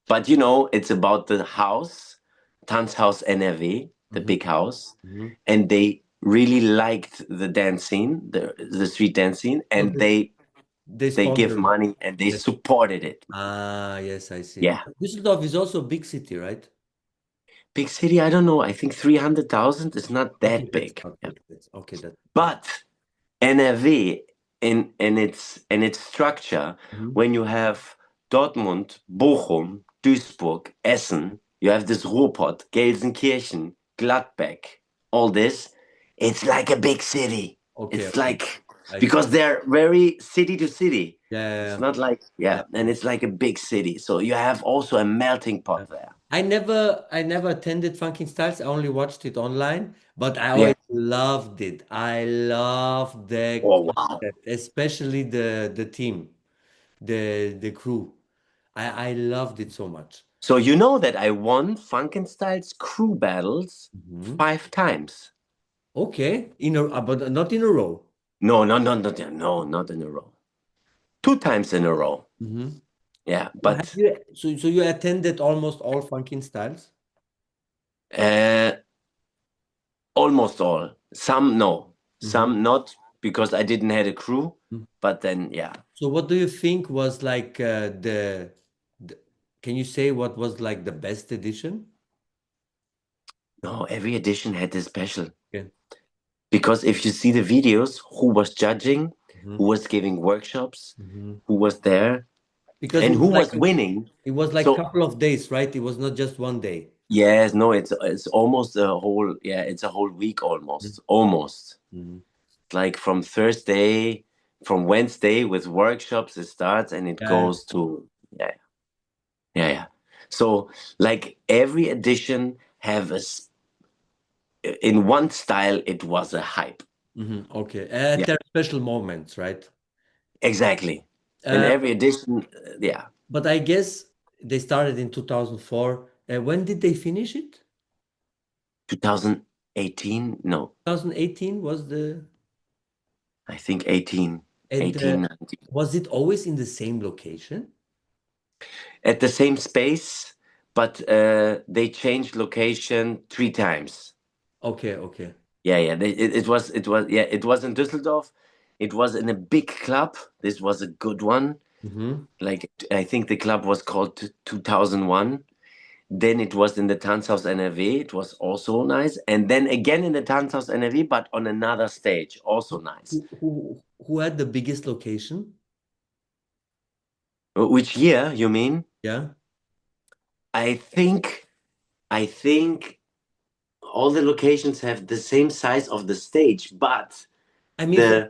But it's about the house, Tanzhaus NRW, the Mhm, big house, mhm. and they really liked the dance scene, the street dance scene, So and they they give sponsored it. money and they Yes. supported it. Ah, yes, I see. Yeah, Düsseldorf is also a big city, right? big city. I don't know. I think 300,000 is not Okay, that that's big. not Yeah. big. That's okay. That. But NRW in its structure, Mhm. when you have Dortmund, Bochum, Duisburg, Essen, you have this Ruhrpott, Gelsenkirchen, Gladbeck, all this, it's like a big city. Okay, It's okay. like I see. because they're very city to city. Yeah, It's yeah, not like yeah, and it's like a big city. So you have also a melting yeah. pot there. I never attended Funkin' Styles. I only watched it online, but I Yeah. always loved it. I loved the Oh wow. concept, especially the team, the crew. I loved it so much. So you know that I won Funkenstyle's crew battles Mhm. 5 times. Okay, but not in a row. No, no, no, no, no, not in a row. 2 times in a row. Mhm. Yeah, So have but you attended almost all Funkin' Styles? uh, almost all. Some no, Mhm. some not because I didn't have a crew. But then, yeah, So what do you think was like the can you say what was like the best edition? no, every edition had a special. Okay. Because if you see the videos, who was judging, Mhm. who was giving workshops, Mhm. who was there, Because and who was winning. it was like So couple of days, right? It was not just one day. yes, no, it's almost a whole, yeah, it's a whole week almost, almost. Mhm. Like from Thursday, from Wednesday with workshops, it starts and it Yeah. goes to, yeah, yeah, yeah. So like every edition have in one style, it was a hype. Okay. Yeah, There are special moments, right? exactly. And Uh, every edition, yeah, but I guess they started in 2004. When did they finish it? 2018, no, 2018 was the I think 18, and 18, 19. was it always in the same location? At the same space, but they changed location 3 times. Okay, okay. Yeah, yeah. Yeah, it was in Düsseldorf. It was in a big club. This was a good one. Mm-hmm. Like I think the club was called 2001. Then it was in the Tanzhaus NRW. It was also nice. And then again in the Tanzhaus NRW, but on another stage, also nice. Who had the biggest location? Which year, you mean? Yeah. I think I think all the locations have the same size of the stage, but I mean, the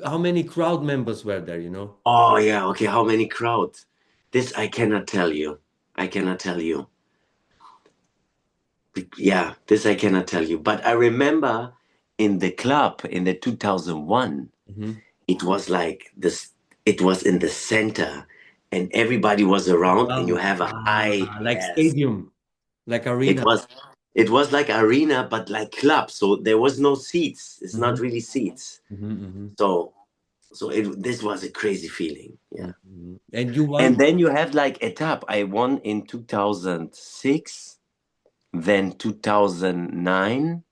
how many crowd members were there, you know? oh yeah, okay, how many crowd? This I cannot tell you. I cannot tell you. Yeah, this I cannot tell you. But I remember in the club in the 2001, Mm-hmm. it was like this, it was in the center and everybody was around and you have a high, Like yes. stadium, like It arena. was it was like arena but like club. So there was no seats. It's Mm-hmm. not really seats. Mm-hmm. So this was a crazy feeling. Yeah. Mm-hmm. And you And won? then you have like etap. I won in 2006, then 2009,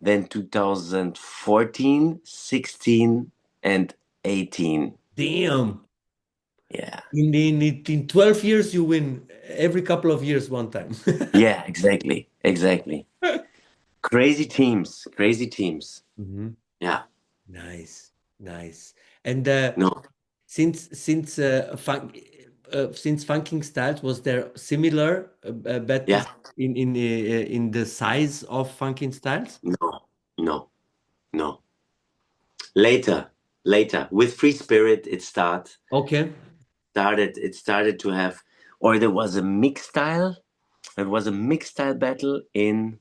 then 2014, 16, and 18. Damn. Yeah. In 12 years, you win every couple of years one time. Yeah, exactly. Exactly. Crazy teams. Crazy teams. Mhm. Yeah. Nice, nice. And No. since Funking Styles, was there similar Yeah. battles in the size of Funking Styles? No. No. No. Later. Later. With Free Spirit, Okay. it started to have, or there was a mix style. There was a mixed style battle in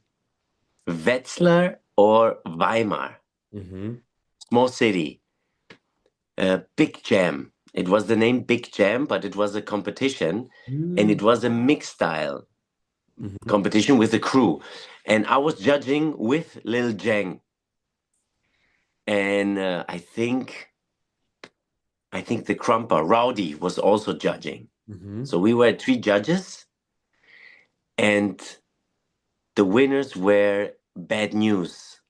Wetzlar or Weimar, Mm-hmm. small city. Big Jam. It was the name Big Jam, but it was a competition, and it was a mixed style Mm-hmm. competition with the crew. And I was judging with Lil Jang, and I think the Krumper Rowdy was also judging. Mm-hmm. So we were 3 judges, and the winners were Bad News.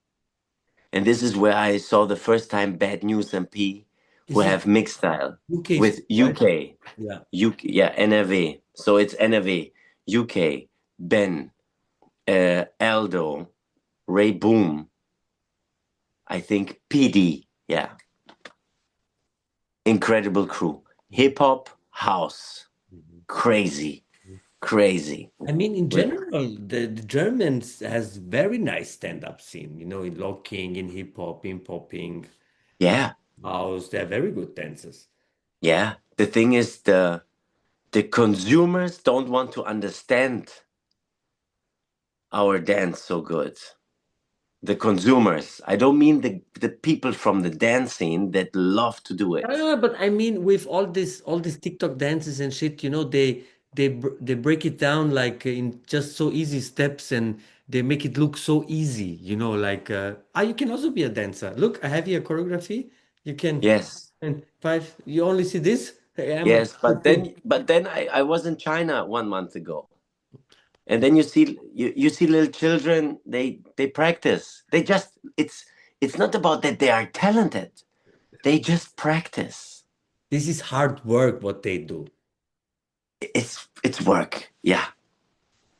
And this is where I saw the first time Bad News MP who This is have mixed style UK with stuff, right? UK. Yeah. UK, yeah, NRW. So it's NRW, UK, Ben, Aldo, Ray Boom, I think PD. Yeah, incredible crew. Hip hop, house, Mhm. crazy, crazy. I mean, in With general, the Germans has very nice stand-up scene, you know, in locking, in hip hop, in popping, yeah, house. They're very good dancers. yeah. The thing is, the consumers don't want to understand our dance so good. The consumers. I don't mean the people from the dance scene that love to do it. But I mean, with all this TikTok dances and shit, you know, they break it down like in just so easy steps, and they make it look so easy, like you can also be a dancer. Look, I have here choreography. You can, Yes, and five, you only see this. Hey, I'm a yes. dancer too. But then I was in China 1 month ago, and then you see little children. They practice. They just it's not about that they are talented. They just practice. This is hard work what they do. It's work. Yeah,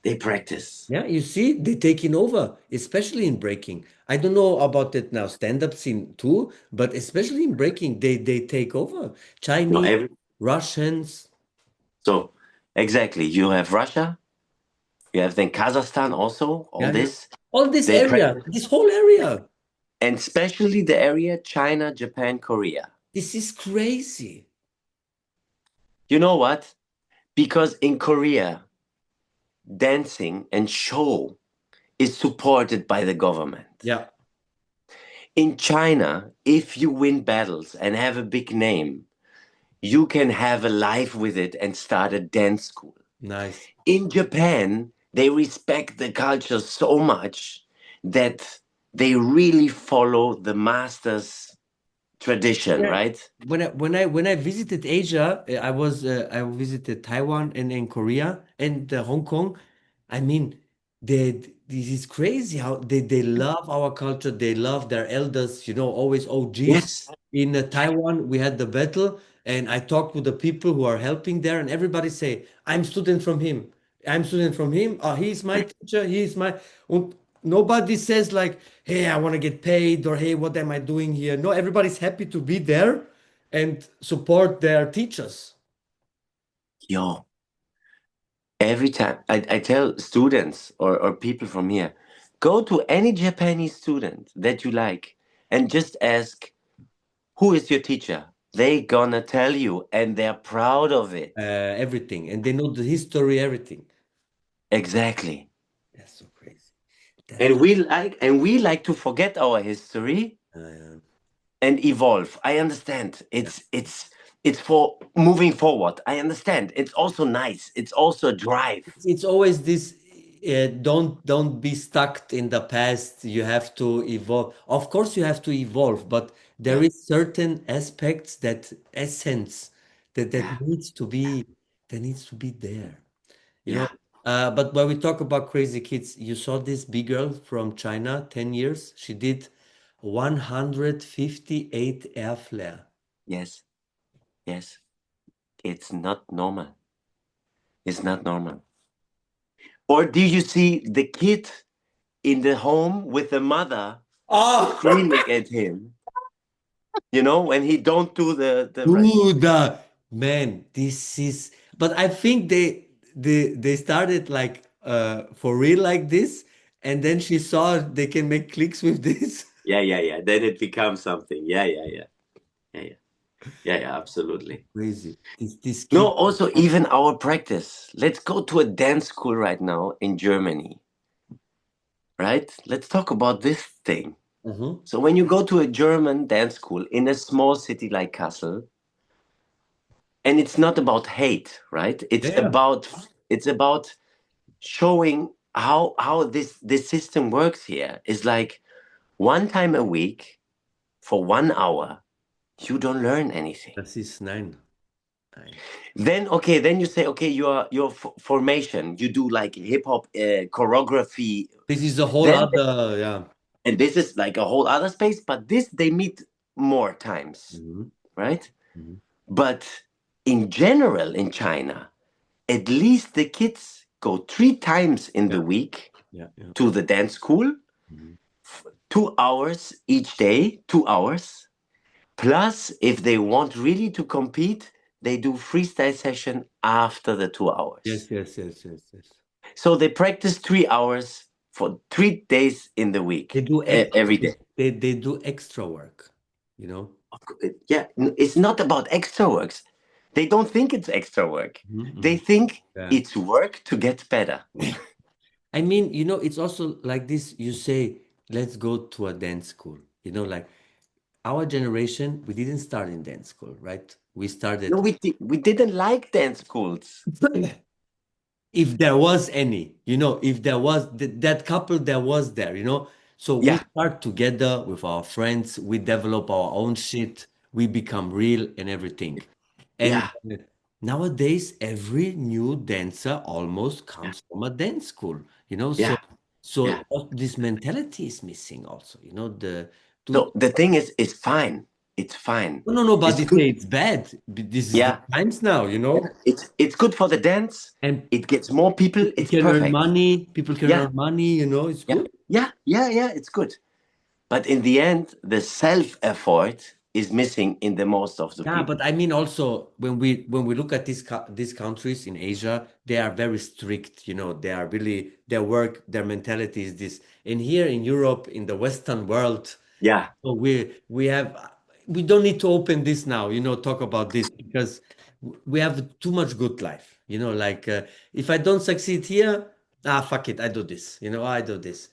they practice. Yeah, you see, they taking over, especially in breaking. I don't know about it now, stand-up scene too, but especially in breaking, they take over. No, Chinese, every Russians, so exactly. You have Russia. You have then Kazakhstan also. All yeah, yeah. this All this they area, practice, this whole area. and especially the area China, Japan, Korea. This is crazy. You know what? Because in Korea, dancing and show is supported by the government. Yeah, In China, if you win battles and have a big name, you can have a life with it and start a dance school. nice. In Japan, they respect the culture so much that they really follow the master's tradition, Yeah. right? When I visited Asia, I visited Taiwan and in Korea and Hong Kong. I mean, this is crazy how they love our culture. They love their elders. Always OGs. Yes. In Taiwan, we had the battle, and I talked with the people who are helping there, and everybody say, "I'm student from him. I'm student from him. He's my teacher. He's my." Und nobody says like, "Hey, I want to get paid," or "Hey, what am I doing here?" No, everybody's happy to be there and support their teachers. Yo, every time I tell students or people from here, go to any Japanese student that you like and just ask, who is your teacher? They gonna tell you and they're proud of it. Everything, and they know the history, everything. Exactly. That's so crazy. That, And we like to forget our history uh, and evolve. I understand. yeah. It's for moving forward. I understand. It's also nice. It's also a drive. It's always this don't be stuck in the past. You have to evolve. Of course, you have to evolve, but there Yeah. is certain aspects that essence that Yeah. needs to be there. You know, Yeah. but when we talk about crazy kids, you saw this big girl from China, 10 years. She did 158 air flare. Yes. Yes. It's not normal. It's not normal. Or do you see the kid in the home with the mother Oh, screaming at him? When he don't do the right. dude, man, this is. But I think they started like for real like this, and then she saw they can make clicks with this. Yeah, yeah, yeah. Then it becomes something. Yeah, yeah, yeah. Yeah, yeah. Yeah, yeah, absolutely. Crazy. This No, kid. also even our practice. Let's go to a dance school right now in Germany, right? Let's talk about this thing. Mhm. So when you go to a German dance school in a small city like Kassel, and it's not about hate, right? Yeah. It's about showing how this system works here. Is like one time a week for 1 hour, you don't learn anything. Das ist nein. Nein. Then okay, then you say okay, your formation, you do like hip hop choreography. This is a whole Then other, yeah. and this is like a whole other space, but this they meet more times, Mhm. right? Mhm. But in general in China, at least the kids go 3 times in Yeah, the week yeah, yeah. to the dance school, Mhm. 2 hours each day, 2 hours. Plus, if they want really to compete, they do freestyle session after the 2 hours. Yes, yes, yes, yes, yes. So they practice 3 hours for 3 days in the They week, do extra, every day. they do extra work, you know? Yeah, it's not about extra works. They don't think it's extra work. Mhm, They mhm. think Yeah. it's work to get better. I mean, it's also like this. You say, let's go to a dance school. Like our generation, we didn't start in dance school, right? We No, started. we didn't like dance schools. if there was any, if there was that couple that was there, so we Yeah, start together with our friends, we develop our own shit, we become real and everything. And yeah, nowadays, every new dancer almost yeah, comes from a dance school, so yeah, so yeah. this mentality is missing also, the to So the thing is, it's fine. It's fine. no, It's nobody good. say it's bad. This is the Yeah, times now, yeah. It's good for the dance. and It gets more people. people It's can earn perfect. money, people can Yeah, earn money, it's yeah, good. yeah, yeah, yeah. It's good. But in the end, the self effort is missing in the most of the Yeah, people. but I mean also when we look at these countries in Asia, they are very strict, they are really their work, their mentality is this. And here in Europe, in the Western world, Yeah, so we don't need to open this now, talk about this because we have too much good life, like if I don't succeed here, fuck it, I do this, I do this.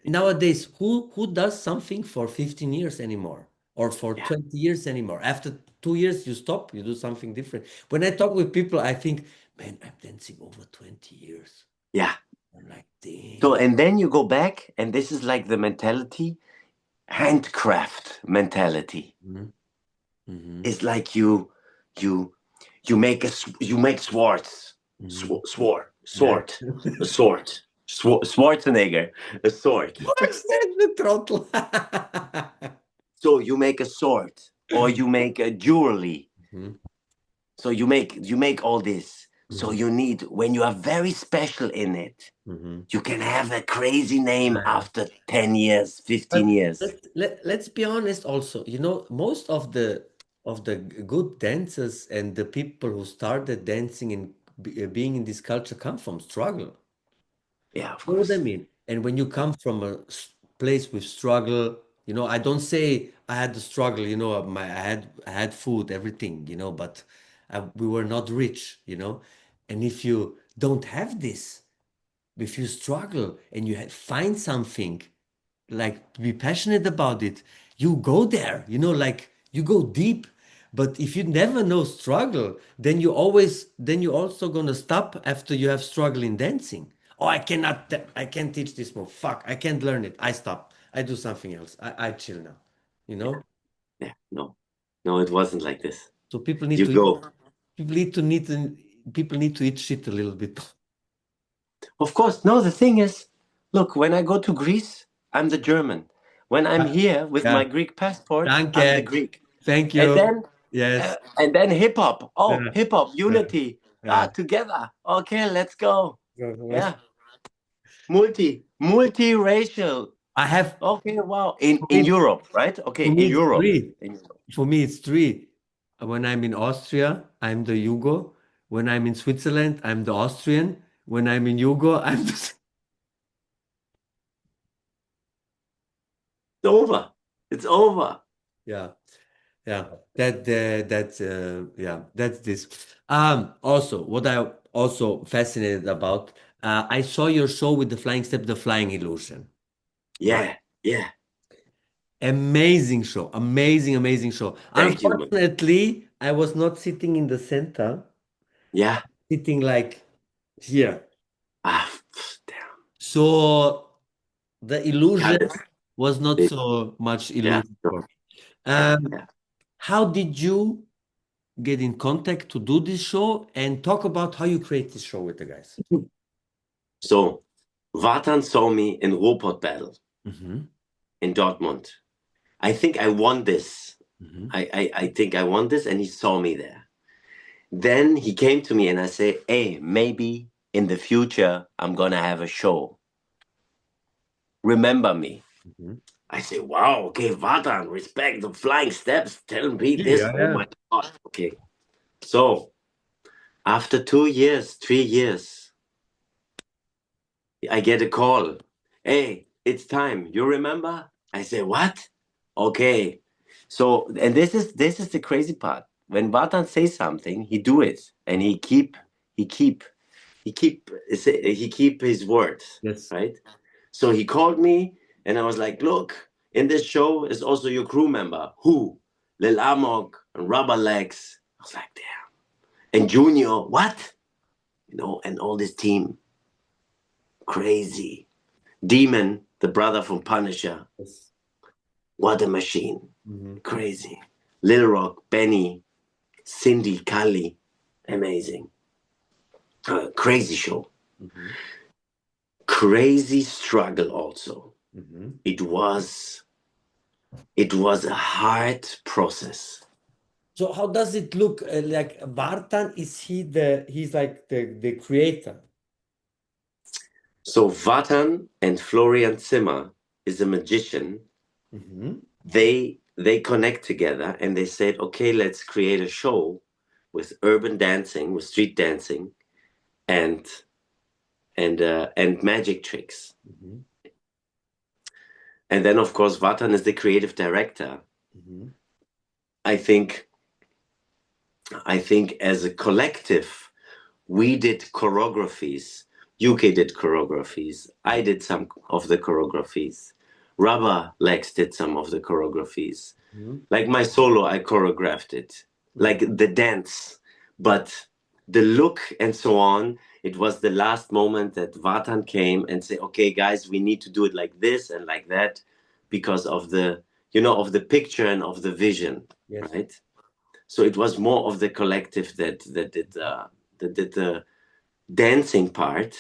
Nowadays, who does something for 15 years anymore or for yeah, 20 years anymore? After 2 years, you stop, you do something different. When I talk with people, I think, man, I'm dancing over 20 years. yeah. I'm like, So, damn. and then you go back, and this is like the mentality, handcraft mentality. Mhm, mhm, It's like you, you make swords, mhm. Yeah. sword, a sword, Schwarzenegger, a sword. What's that, the throttle? So you make a sword, or you make a jewelry. Mhm, So you make all this. So mhm, you need, when you are very special in it, mhm. you can have a crazy name Yeah. after 10 years, 15 But years. let's be honest also, most of the good dancers and the people who started dancing and being in this culture come from struggle. Yeah, of You know what I course. mean? And when you come from a place with struggle, I don't say I had the struggle, I had food, everything, but we were not rich, And if you don't have this, if you struggle and you find something, like be passionate about it, you go there, like you go deep. But if you never know struggle, then you also gonna stop after you have struggle in dancing. Oh, I can't teach this move, fuck, I can't learn it, I stop, I do something else, I chill now, you Yeah, know yeah, no, no, it wasn't like this. so people need You to go. people need to eat shit a little bit. Of course, no, the thing is, look, when I go to Greece, I'm the German. When I'm here with Yeah, my Greek passport, I'm the danke, Greek. thank And you, then, yes, hip hop. Oh, yeah, hip hop yeah, unity. yeah. Together. Okay, let's go. Yeah. Yeah, multiracial. I have Okay, wow. for In me, Europe, right? Okay, for me in it's Europe. three. In Europe. For me, it's three. When I'm in Austria, I'm the Yugo. When I'm in Switzerland, I'm the Austrian. When I'm in Yugo, I'm the. It's over. It's over. Yeah, yeah. That's this. Also, what I also fascinated about, I saw your show with the flying step, the flying illusion, right? Yeah, yeah. Amazing show, amazing, amazing show. Thank you, man. Unfortunately, I was not sitting in the center, Yeah. sitting like here. Damn. So the illusion Got it. was not so much Yeah, illusion no, for me. yeah, Um, yeah. how did you get in contact to do this show and talk about how you create this show with the guys? So Vatan saw me in Robot Battle Hmm. in Dortmund. I think I won this. Hmm. I think I won this, and he saw me there. Then he came to me and I say, hey, maybe in the future I'm gonna have a show. Remember me. Hmm. I say, wow, okay, Vatan, respect the flying steps. Tell me this. Yeah, Oh yeah. my god. Okay. So after 2 years, 3 years, I get a call. Hey, it's time. You remember? I say, what? Okay. So, and this is the crazy part. When Vatan says something, he do it, and he keep he keep his words, Yes. right? So he called me, and I was like, look, in this show is also your crew member, who Lil Amok and Rubber Legs. I was like, damn. And Junior, what? and all this team, crazy. Demon, the brother from Punisher, Yes. what a machine, Mhm. crazy. Lil Rock, Benny, Cindy, Kali, amazing. Crazy show. Mhm. Crazy struggle also. Mhm. It was a hard process. So how does it look? Like Vartan, he's like the creator. So Vatan and Florian Zimmer is a magician. Mhm. They connect together and they said, okay, let's create a show with urban dancing, with street dancing, and and magic tricks. Mhm. And then of course Vatan is the creative director. Mhm. I think as a collective, we did choreographies. UK did choreographies. I did some of the choreographies. Rubber Legs did some of the choreographies. Mhm. Like my solo, I choreographed it, like Mhm. the dance, but the look and so on. It was the last moment that Vatan came and say, "Okay, guys, we need to do it like this and like that, because of the of the picture and of the vision, Yes. right?" So it was more of the collective that did the dancing part,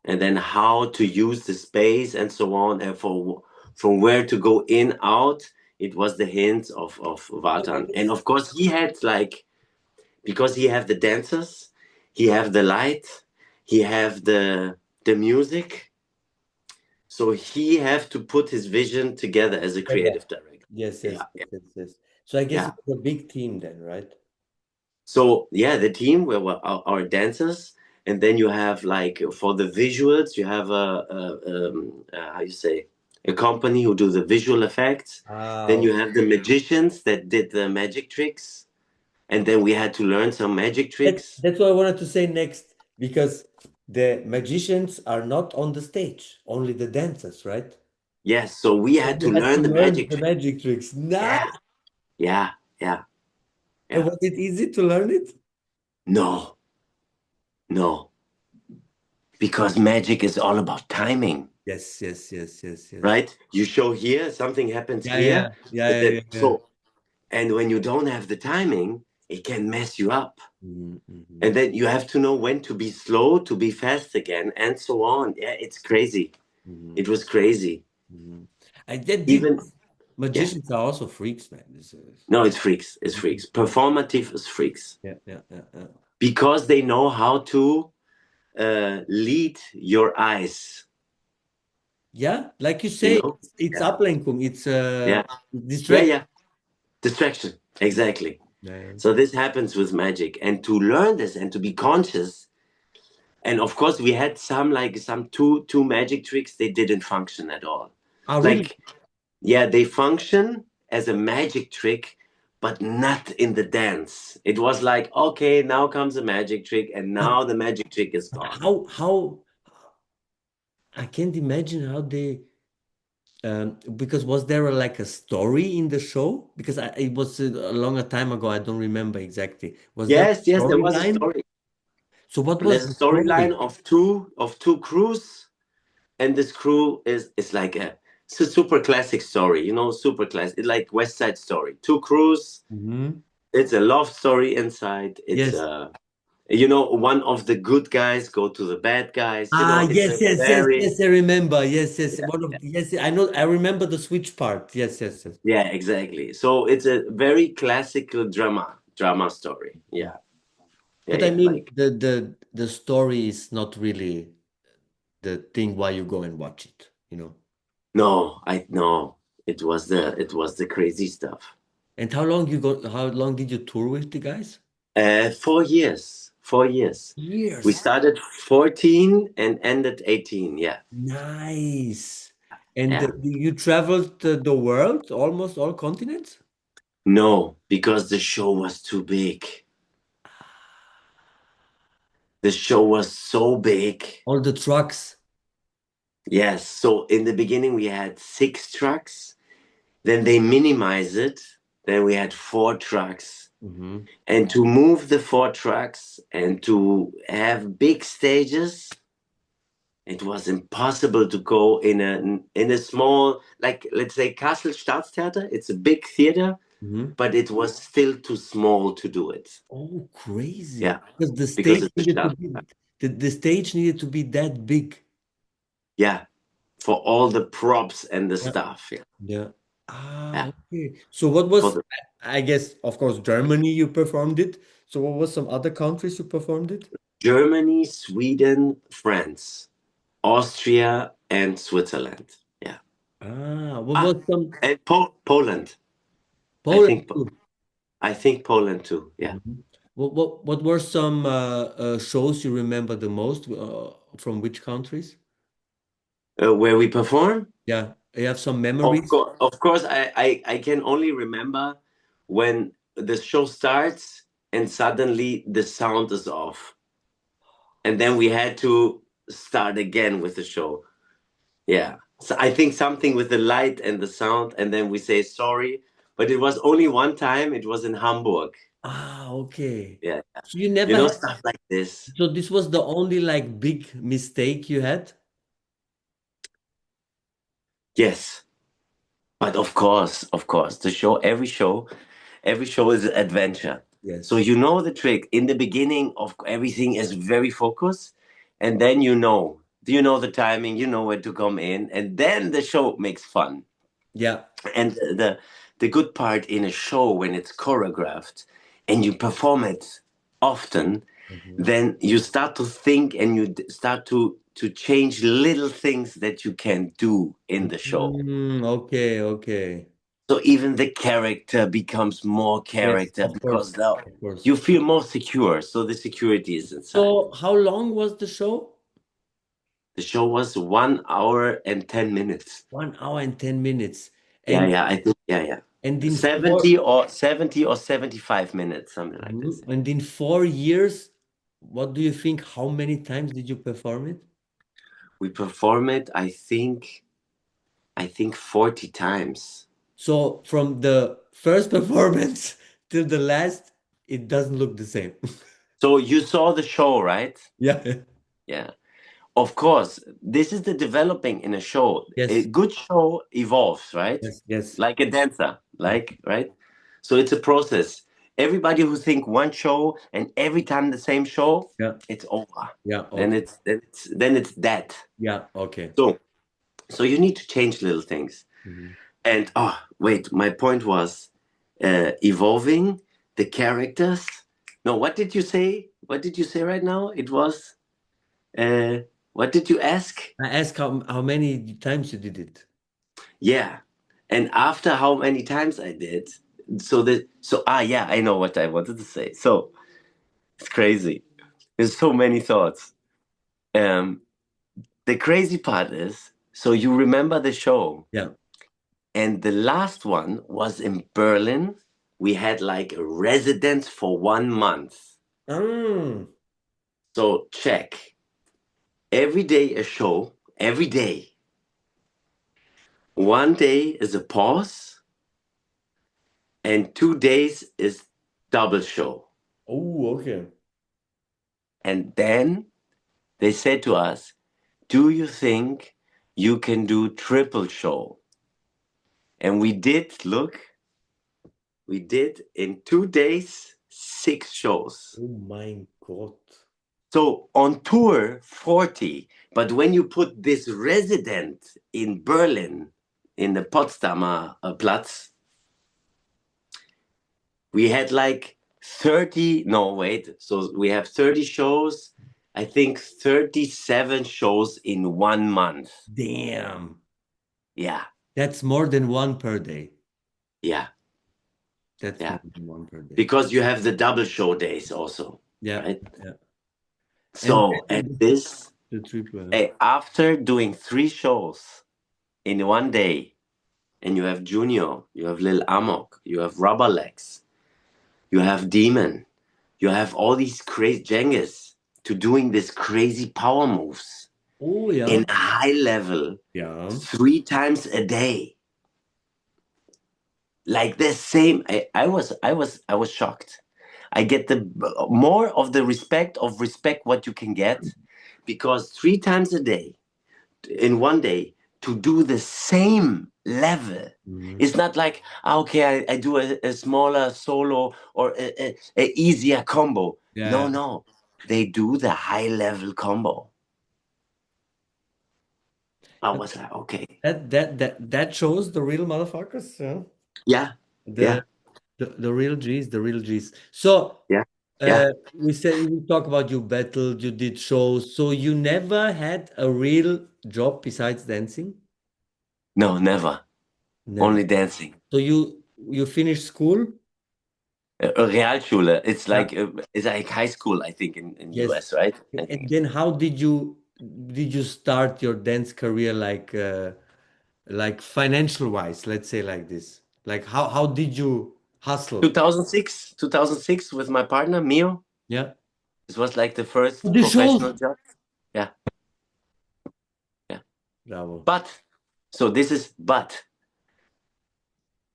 and then how to use the space and so on, and from where to go in out. It was the hints of So I Vatan, and guess of course he had like, because he have the dancers, he have the light, he have the music, so he have to put his vision together as a together. creative director. Yes, yes, Yeah, yes, yes, yes. So I guess yeah. it's a big team then, right? So yeah, the team were our dancers, and then you have like for the visuals, you have how you say, a company who do the visual effects. Then Ah, you have the magicians that did the magic tricks, and then we had to learn some magic tricks. that's what I wanted to say next because the magicians are not on the stage, only the dancers, right? Yes, so we So had to you had to learn the learn magic the tricks. magic tricks. Nah. Yeah, yeah, yeah, And yeah. was it easy to learn it? No, no, because magic is all about timing, Yes, yes, yes, yes, yes. right? You show here, something happens Yeah, yeah, here, yeah, but yeah, then yeah, yeah. so. And when you don't have the timing, it can mess you up. Mhm, mhm, And then you have to know when to be slow, to be fast again, and so on. Yeah, it's crazy. mhm, It was crazy. mhm. I did these Even, yeah. magicians are also freaks, man. This is, No, it's freaks. It's mhm, freaks. Performative is freaks. yeah, yeah, yeah, yeah. Because they know how to lead your eyes. Yeah, like you You say, know? it's Yeah. Ablenkung, it's Yeah. Yeah, distract. yeah. Distraction. Exactly. Yeah. So this happens with magic. And to learn this and to be conscious. And of course, we had some two magic tricks. They didn't function at all. Ah, really? Like, yeah, they function as a magic trick, but not in the dance. It was like, okay, now comes a magic trick, and But now the magic trick is gone. how I can't imagine how they because was there like a story in the show? Because it was a longer time ago. I don't remember exactly. Was there Yes, a yes, there was a storyline? story. So what was There's the a storyline story? of two crews, and this crew is like it's a super classic story, super classic. It's like West Side Story. Two crews. Hmm. It's a love story inside. It's Yes. one of the good guys go to the bad guys. Ah, It's a yes, yes, yes, very, yes. I remember. Yes, yes. Yes, I know. I remember the switch part. Yes, yes, yes. yeah, exactly. So it's a very classical drama story. Mhm. Yeah, yeah, But I yeah. mean, Like, the story is not really the thing why you go and watch it, you know. no, I no. It was the crazy stuff. And how long you go? How long did you tour with the guys? 4 years. 4 years. We Years. started 14 and ended 18. Yeah, Nice. And yeah. you traveled the world, almost all continents? No, because the show was too big. The show was so big. All the trucks. Yes. So in the beginning we had 6 trucks. Then they minimized it. Then we had 4 trucks. Mhm. And to move the 4 tracks and to have big stages, it was impossible to go in a small, like let's say Kassel Staatstheater. It's a big theater, Mhm. but it was still too small to do it. Oh, crazy. Yeah, Because the because stage it's a needed to Stadt. be the stage needed to be that big. Yeah, for all the props and the Yeah. stuff. Yeah, Yeah. Ah, yeah. okay. So what For was, the I guess, of course, Germany you performed it. So what was some other countries you performed it? Germany, Sweden, France, Austria, and Switzerland. Yeah. Ah, what Ah, was some and Poland. I Poland think too? I think Poland too. Yeah. Mhm. What were some shows you remember the most from which countries? Where we perform. Yeah, you have some memories? Of course, I can only remember when the show starts and suddenly the sound is off. And then we had to start again with the show. Yeah. So I think something with the light and the sound, and then we say sorry. But it was only one time, it was in Hamburg. Ah, okay. Yeah. So you You never know, had, stuff like this. so this was the only like big mistake you had? Yes. But of course, every show is an adventure. So Yes. you know the trick. In the beginning of everything is very focused, and then you know the timing, you know where to come in, and then the show makes fun. Yeah. And the good part in a show when it's choreographed and you perform it often, Mhm. then you start to think and you start to change little things that you can do in the show. Okay, okay. So even the character becomes more Yes, character of course, because now of course. you feel more secure. So the security is inside. So how long was the show? The show was 1 hour and 10 minutes. 1 hour and 10 minutes. Yeah, And yeah, I think yeah. and in four 70 or 75 minutes, something like this. and in 4 years, what do you think? How many times did you perform it? We perform it, I think 40 times. So from the first performance till the last, it doesn't look the same. So you saw the show, right? Yeah. Yeah. Of course, this is the developing in a show. A Yes. good show evolves, right? Yes. Yes. Like a dancer, Yeah. like, right? So it's a process. Everybody who think one show and every time the same show, Yeah. it's over. Yeah. Then Okay. it's dead. Yeah. Okay. So so you need to change little things. Mhm. And oh, wait, my point was evolving the characters. No, what did you say? What did you say right now? It was uh, what did you ask? I asked how many times you did it. Yeah. And after how many times I did, yeah, I know what I wanted to say. So it's crazy. There's so many thoughts. Um, the crazy part is, so you remember the show, Yeah. and the last one was in Berlin. We had like a residence for 1 month. Mm. So check. Every day a show, every day. One day is a pause, and 2 days is double show. Oh, okay. And then they said to us, do you think you can do triple show? And we did in 2 days, 6 shows. Oh my God. So on tour, 40. But when you put this resident in Berlin, in the Potsdamer Platz, we had like 30, no, wait. So we have 30 shows, I think 37 shows in 1 month. Damn. Yeah, That's more than one per day. yeah, That's yeah. more than one per day. Because you have the double show days also, Yeah. right? Yeah. And So, and then this, the triple. Huh? after doing 3 shows in one day, and you have Junior, you have Lil Amok, you have Rubber Legs, you have Demon, you have all these crazy Jengis to doing this crazy power moves Oh, yeah. in a high level Yeah. 3 times a day. like the same. I was shocked. I get the more of the respect what you can get, because 3 times a day in one day to do the same level. Mhm. It's not like, okay, I do a smaller solo or a easier combo. Yeah. No, no, they do the high level combo. I was like, okay, That shows the real motherfuckers, yeah. yeah, yeah, The the real G's, the real G's. So yeah, yeah. we said we talk about you battled, you did shows. So you never had a real job besides dancing? No, never. Never. Only dancing. So you finished school? Realschule. Yeah. It's like high school, I think, in Yes. US, right? I And think then how did you start your dance career like financial wise, let's say like this? Like how did you hustle? 2006, 2006 with my partner Mio. Yeah. This was like the first The shows. professional job. Yeah, yeah. Bravo. But so this is but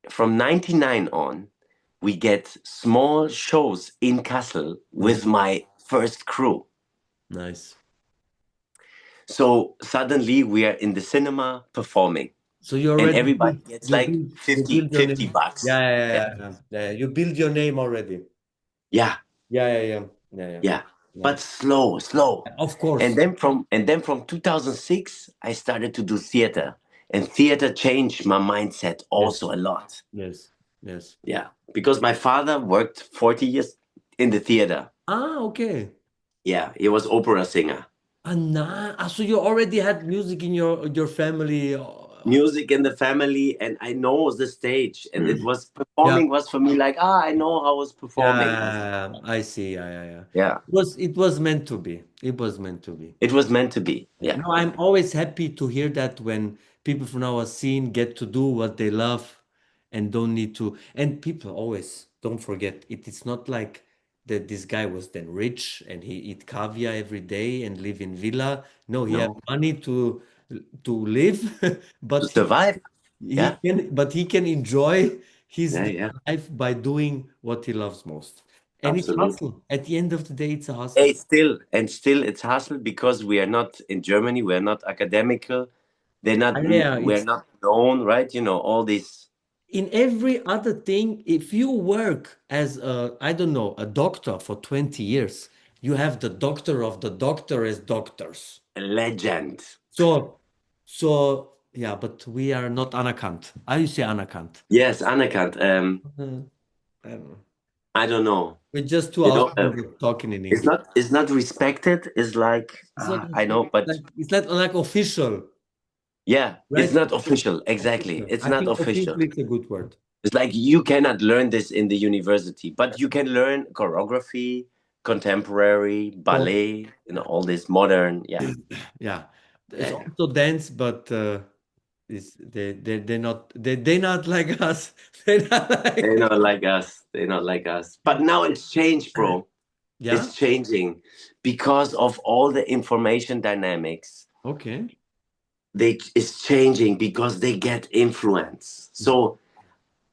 from 99 on, we get small shows in Kassel Mhm. with my first crew. Nice. So suddenly we are in the cinema performing, So you and already everybody gets like you build your fifty name. Yeah, bucks. yeah, Yeah, yeah, yeah. Yeah, you build your name already. yeah, Yeah, yeah, yeah. Yeah, yeah. yeah. But Nice. slow, slow. Of course. And then from 2006, I started to do theater, and theater changed my mindset Yes, also a lot. yes, yes. Yeah, because my father worked 40 years in the theater. Ah, okay. Yeah, he was opera singer. So you already had music in your family. Music in the family, and I know the stage, and it was Yeah, performing was for me like, I know how it's performing. yeah. I see. Yeah, yeah, yeah. Yeah, It was meant to be. It was meant to be. it was meant to be. Yeah. Yeah, No, I'm always happy to hear that when people from our scene get to do what they love and don't need to. And people always don't forget it. It's not like that this guy was then rich and he eat caviar every day and live in villa. No, he had no, money to live, to but survive. Yeah, he can enjoy his yeah, yeah, life by doing what he loves most. And it's absolutely. hustle. At the end of the day, it's a hustle. Hey, still it's hustle because we are not in Germany. We are not academical. Yeah, We're it's not known, right? You know all these in every other thing. If you work as a, I don't know, a doctor for 20 years, you have the doctor of the doctor as doctors. legend. So, so yeah, but we are not anerkannt. How you say anerkannt? Yes, anerkannt. I don't know. I don't know. We're just two You know, Ausländer talking in English. it's not respected. It's like It's not I know, but it's not like official, yeah, it's right? not official. Exactly, Official. it's I not think official. officially it's a good word. It's like you cannot learn this in the university, but you can learn choreography, contemporary, So, ballet, you know, all this modern. Yeah, yeah, it's yeah, yeah. also dance, but they're not like us. They're not They're like not like us. They're not like us. But now it's changed, bro. yeah. It's changing because of all the information dynamics. Okay. It's changing because they get influence. So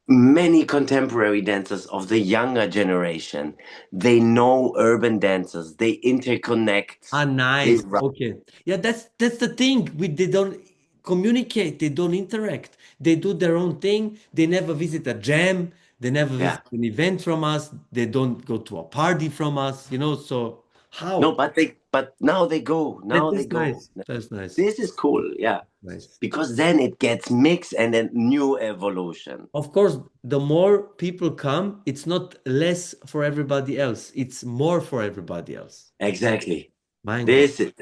many contemporary dancers of the younger generation, they know urban dancers. They interconnect. Ah, They nice. Okay. Yeah, that's the thing. They don't communicate. They don't interact. They do their own thing. They never visit a jam. They never yeah. visit an event from us. They don't go to a party from us. So No, how? but now they go. Now they That's go. nice. That's nice. This is cool. Yeah. Nice. Because then it gets mixed and a new evolution. Of course, the more people come, it's not less for everybody else. It's more for everybody else. Exactly. Mein Gott. This is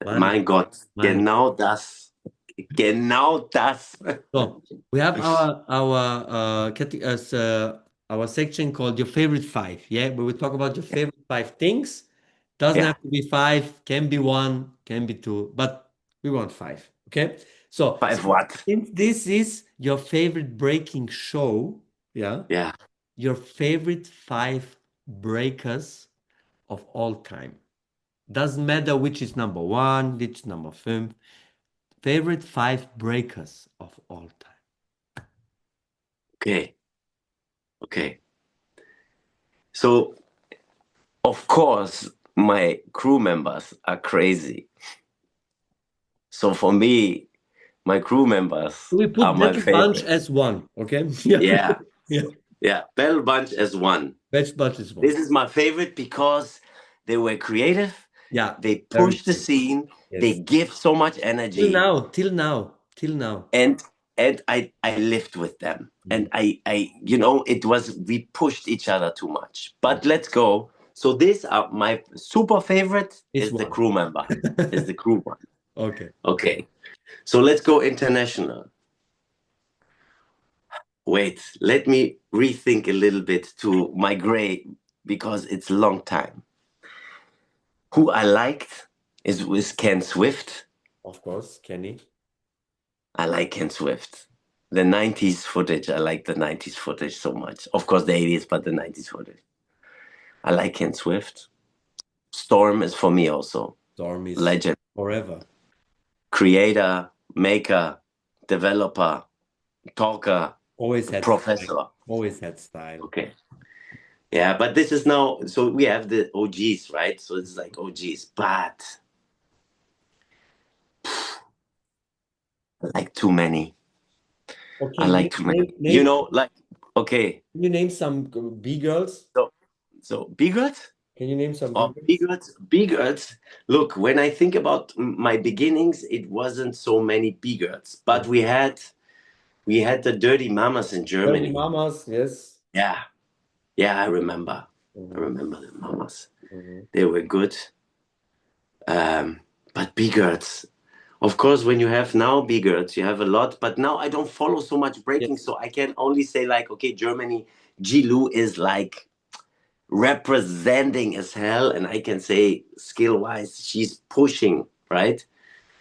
Mein, mein Gott. mein Genau das. Genau das. So we have our section called your favorite five. Yeah, where we talk about your favorite five things. Doesn't Yeah. have to be five, can be one, can be two, but we want five. Okay. So Five what? since this is your favorite breaking show, yeah, Yeah. your favorite five breakers of all time. Doesn't matter which is number one, which is number five. Favorite five breakers of all time. Okay. Okay. So, of course, my crew members are crazy. So for me, my crew members We are put my Battle Bunch favorite. as one, okay? Yeah. Yeah. Yeah. Yeah. Battle Bunch as one. Battle Bunch is one. This is my favorite because they were creative, Yeah. they Very push the true. scene, they Yes. give so much Till energy, now, till now, till now. and I lived with them. And Mm. it was we pushed each other too much. Mm. But let's go. So this my super favorite It's is the one. crew member, is the crew one. Okay. Okay. So let's go international. Wait, let me rethink a little bit to migrate because it's a long time. Who I liked is with Ken Swift. Of course, Kenny. I like Ken Swift. The 90s footage, I like the 90s footage so much. Of course, the 80s, but the 90s footage. I like Ken Swift. Storm is for me also. Storm is Legend. forever. Creator, maker, developer, talker, Always had style. professor. Always had style. Okay. Yeah, but this is now, so we have the OGs, right? So it's like OGs, but I like too many. I Okay, like too many. You know, like, okay, can you name some B girls? so Bigot Can you name some B or girls? Bigots. Look, when I think about my beginnings, it wasn't so many Bigots, but Mhm. we had the Dirty Mamas in Dirty Germany. Mamas, yes. Yeah, yeah, I remember. I Mhm. remember the Mamas. Mhm. They were good. But Bigots, of course, when you have now Bigots, you have a lot. But now I don't follow so much breaking, Yes. so I can only say like, okay, Germany, Jilu is like representing as hell, and I can say skill wise she's pushing, right?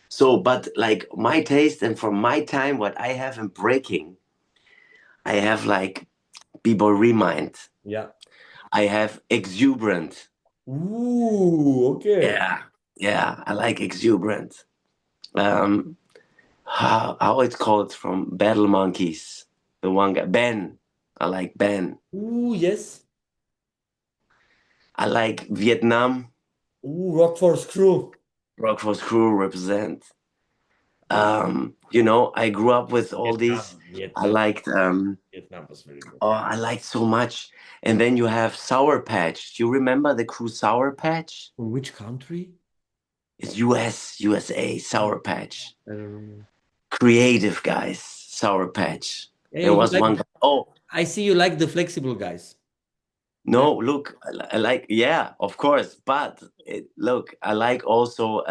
So but like my taste and from my time what I have in breaking, I have like Bboy Remind, Yeah. I have Exuberant. Ooh, okay. Yeah, yeah, I like Exuberant. um how it's called from Battle Monkeys, the one guy Ben. I like Ben. Ooh, yes. I like Vietnam. Ooh, Rockforce Crew. Rockforce Crew represent. I grew up with all these. Vietnam. I Vietnam. liked Vietnam was very good. oh, I liked so much. And then you have Sour Patch. Do you remember the crew Sour Patch? From which country? It's USA, Sour Patch. I don't know. Creative guys, Sour Patch. Hey, There you was like, one guy. Oh, I see you like the flexible guys. Yeah. no, look, I like, yeah, of course. But look, I like also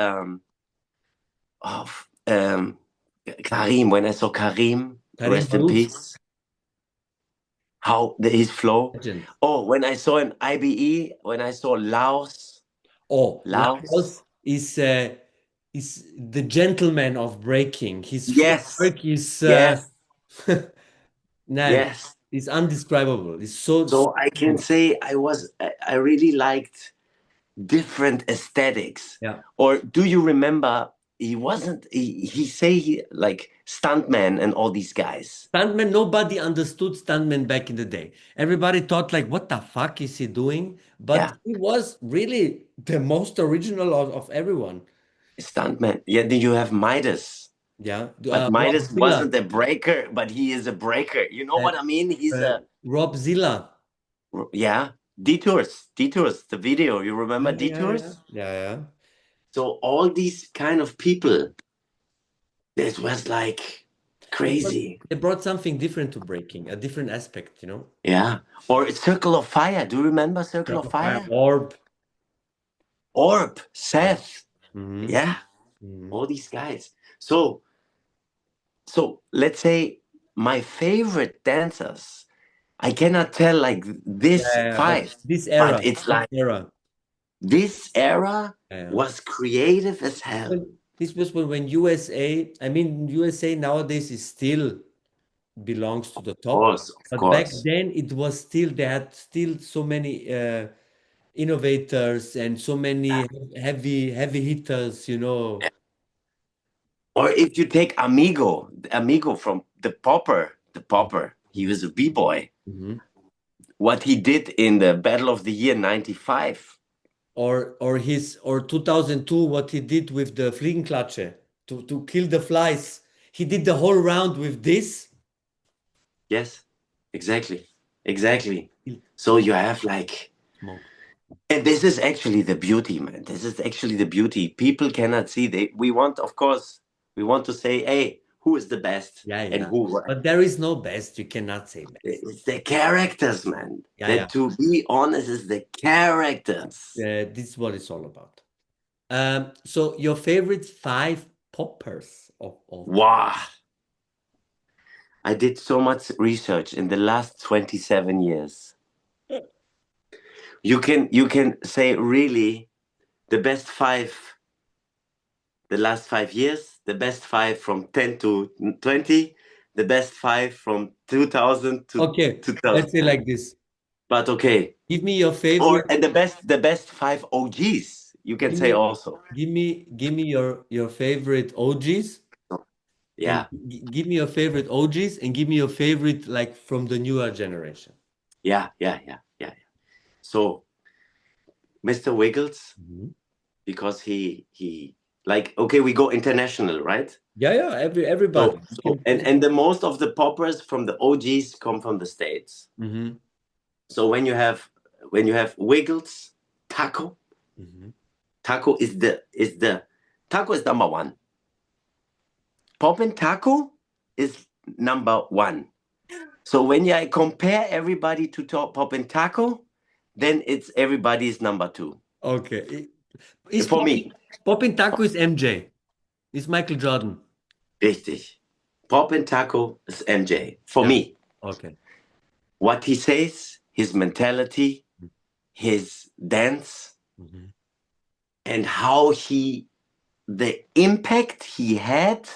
of Karim. When I saw Karim, Karim rest in Barouf, peace. His flow. legend. Oh, when I saw in IBE, when I saw Laos, Oh, Laos. Laos is the gentleman of breaking. His Yes, footwork is yes, man, yes. it's undescribable. It's so So I can good. say I really liked different aesthetics. Yeah. Or do you remember he say he like stuntman and all these guys? Stuntman, nobody understood Stuntman back in the day. Everybody thought like, what the fuck is he doing? But Yeah, he was really the most original of everyone. stuntman. Yeah, then you have Midas. Yeah. But Rob Midas Zilla. wasn't a breaker, but he is a breaker. You know Uh, what I mean? He's a Rob Zilla. yeah. Detours, the video. You remember Yeah, yeah, yeah. Detours? Yeah, yeah. So all these kind of people, this was like They brought, crazy. they brought something different to breaking, a different aspect, you know? Yeah. Or Circle of Fire. Do you remember Circle of Fire? Orb. Orb, Seth. Mm-hmm. Yeah. Mm-hmm. All these guys. So let's say my favorite dancers, I cannot tell like this Yeah, but five, but it's this like era. this era Yeah. was creative as hell. This was when USA, I mean, USA nowadays is still belongs to the top, Of but back course. then it was still, they had still so many innovators and so many heavy hitters, you know. Or if you take Amigo from the Popper, he was a b-boy. Mhm. what he did in the Battle of the Year '95. Or 2002, what he did with the Fliegenklatsche to kill the flies. He did the whole round with this. Yes, exactly, exactly. Kill So you have like, smoke. and this is actually the beauty, man. This is actually the beauty. People cannot see. We want, of course, we want to say, hey, who is the best Yeah, and yeah. who. But there is no best. You cannot say best. It's the characters, man. Yeah, yeah. That, to be honest, is the characters. This is what it's all about. So your favorite five poppers of Wow. I did so much research in the last 27 years. You can say really the best five, the last 5 years, the best five from 10 to 20, the best five from 2000 to Okay, let's say 2010. like this. But okay. Give me your Or favorite. and the best five OGs, you can Give say me also. give me your favorite OGs and Yeah, give me your favorite OGs and give me your favorite like from the newer generation. yeah, yeah, yeah, yeah. So Mr. Wiggles, Mhm. because he like, okay, we go international, right? Yeah, yeah, So everybody. You so and can. and the most of the poppers from the OGs come from the States. Mhm, So when you have Wiggles, Taco, mhm. Taco is the Taco is number one. Poppin' Taco is number one. So when I compare everybody to top Poppin' Taco, then it's everybody's number two. Okay. Is For me, Popping Taco is MJ. Is Michael Jordan. richtig. Poppin' Taco is MJ. For Yeah. me, Okay. what he says, his mentality, his dance, Mhm. and the impact he had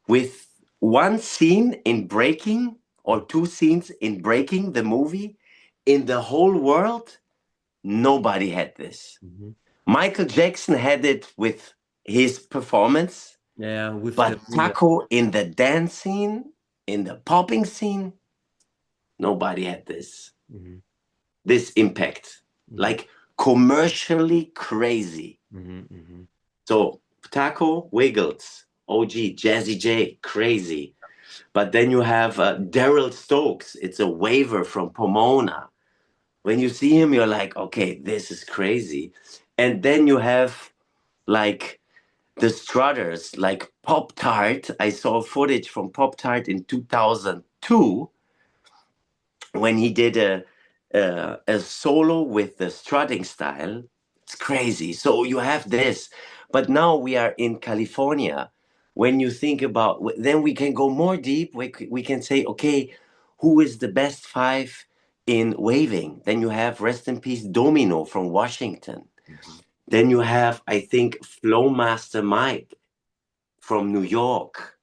with one scene in Breaking or two scenes in Breaking the movie in the whole world, nobody had this. Mhm. Michael Jackson had it with his performance, Yeah, with the but Taco in the dance scene, in the popping scene, nobody had Mhm, this impact. mhm, Like commercially crazy. mhm, mhm. So Taco, Wiggles, OG, Jazzy J, crazy. But then you have Daryl Stokes. It's a waiver from Pomona. When you see him, you're like, okay, this is crazy. And then you have like the Strutters, like Pop Tart. I saw footage from Pop Tart in 2002 when he did a solo with the strutting style. It's crazy. So you have this, but now we are in California. When you think about, then we can go more deep. We can say, okay, who is the best five in waving? Then you have rest in peace Domino from Washington. Mhm, Then you have, I think, Flowmaster Mike from New York.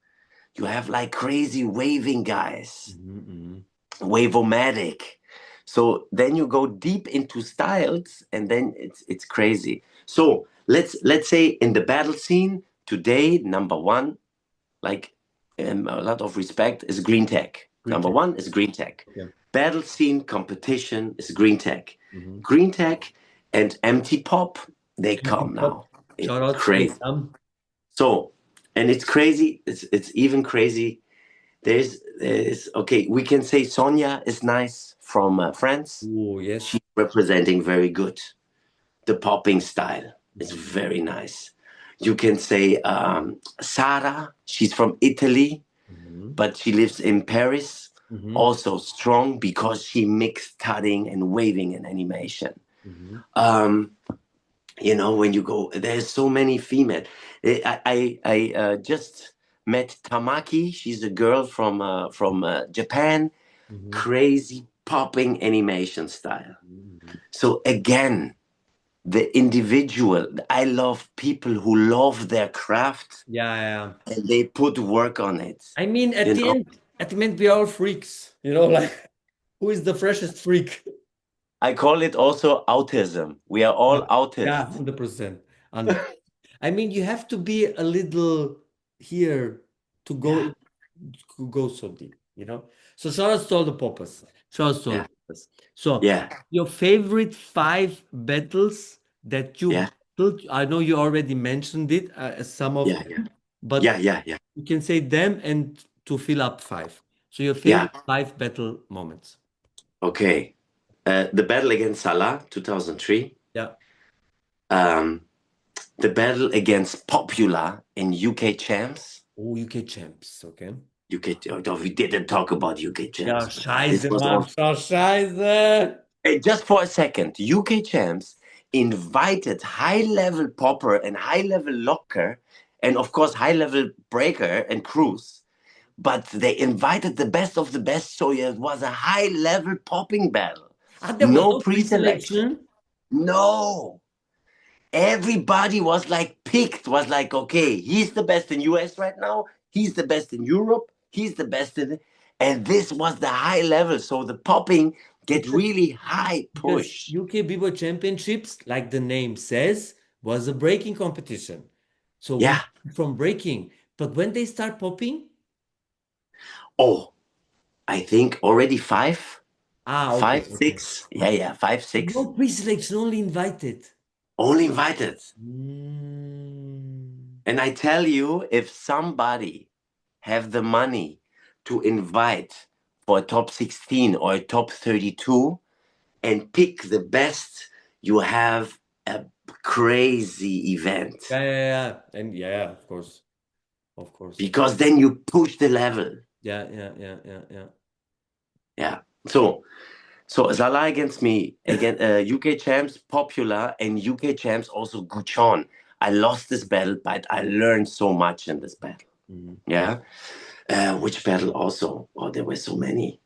You have like crazy waving guys. mhm, mhm. Wavomatic. So then you go deep into styles, and then it's crazy. So let's say in the battle scene today, number one, like a lot of respect, is Green Tech. Green Number Tech. one is Green Tech. Yeah. Battle scene competition is Green Tech. Mhm. Green Tech and Empty Pop, they Empty come Pop. now. It's Shout out to crazy. Sam. So, and it's crazy. It's even crazy. There's okay. We can say Sonia is nice from France. Oh, yes. She's representing very good. The popping style is Mhm, very nice. You can say Sara. She's from Italy, mhm, but she lives in Paris. mhm, Also strong because she mixed tutting and waving and animation. mhm. Um, when you go, there's so many female. I just met Tamaki. She's a girl from Japan. Mhm, Crazy popping animation style. mhm. So again, the individual. I love people who love their craft Yeah, yeah. and they put work on it. I mean, You know, at the end, we are all freaks. Like who is the freshest freak? I call it also autism. We are all Yeah, autists. 100%. 100. I mean, you have to be a little here to Yeah. go so deep. you know. So shout out to all the poppers. Shout out to all the Yeah. poppers. So Yeah. your favorite five battles that you Yeah. battled, I know you already mentioned it, some of Yeah. Yeah. them, but Yeah. Yeah. Yeah. you can say them and to fill up five. So your Yeah. favorite five battle moments. Okay. The battle against Salah, 2003. Yeah. Um, the battle against Popular in UK Champs. Oh, UK champs. Okay. UK, oh, we didn't talk about UK Ja, Champs, man. This scheiße, was Mann. also, So scheiße. hey, just for a second, UK Champs invited high-level popper and high-level locker, and of course high-level breaker and cruise. But they invited the best of the best, so it was a high-level popping battle. Ah, there was No no pre-selection. pre-selection. No. Everybody was like picked, was like, okay, he's the best in US right now, he's the best in Europe, he's the best in, and this was the high level, so the popping get Because really high because push. UK Bboy Championships, like the name says, was a breaking competition. So we Yeah. learned from breaking. But when they start popping, Oh, I think already five, ah, okay, five, okay. six. Yeah, yeah, five, No six. pre-selection, only invited. Only invited. Mm. And I tell you, if somebody have the money to invite for a top 16 or a top 32, and pick the best, you have a crazy event Yeah. And yeah, of course. Of course. because then you push the level. Yeah. Yeah. So Salah against me again. UK champs Popular and UK champs also Guchon. I lost this battle, but I learned so much in this battle. Mhm. Yeah. Which battle also? Oh, there were so many.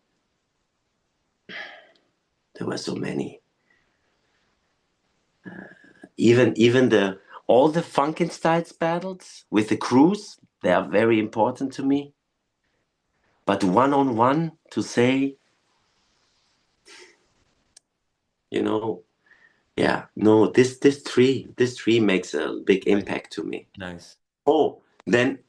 There were so many. Even the all the Funkenstyles battles with the crews, they are very important to me. But one on one to say, you know, yeah, no, this tree makes a big Nice. impact to me. Nice. Oh, then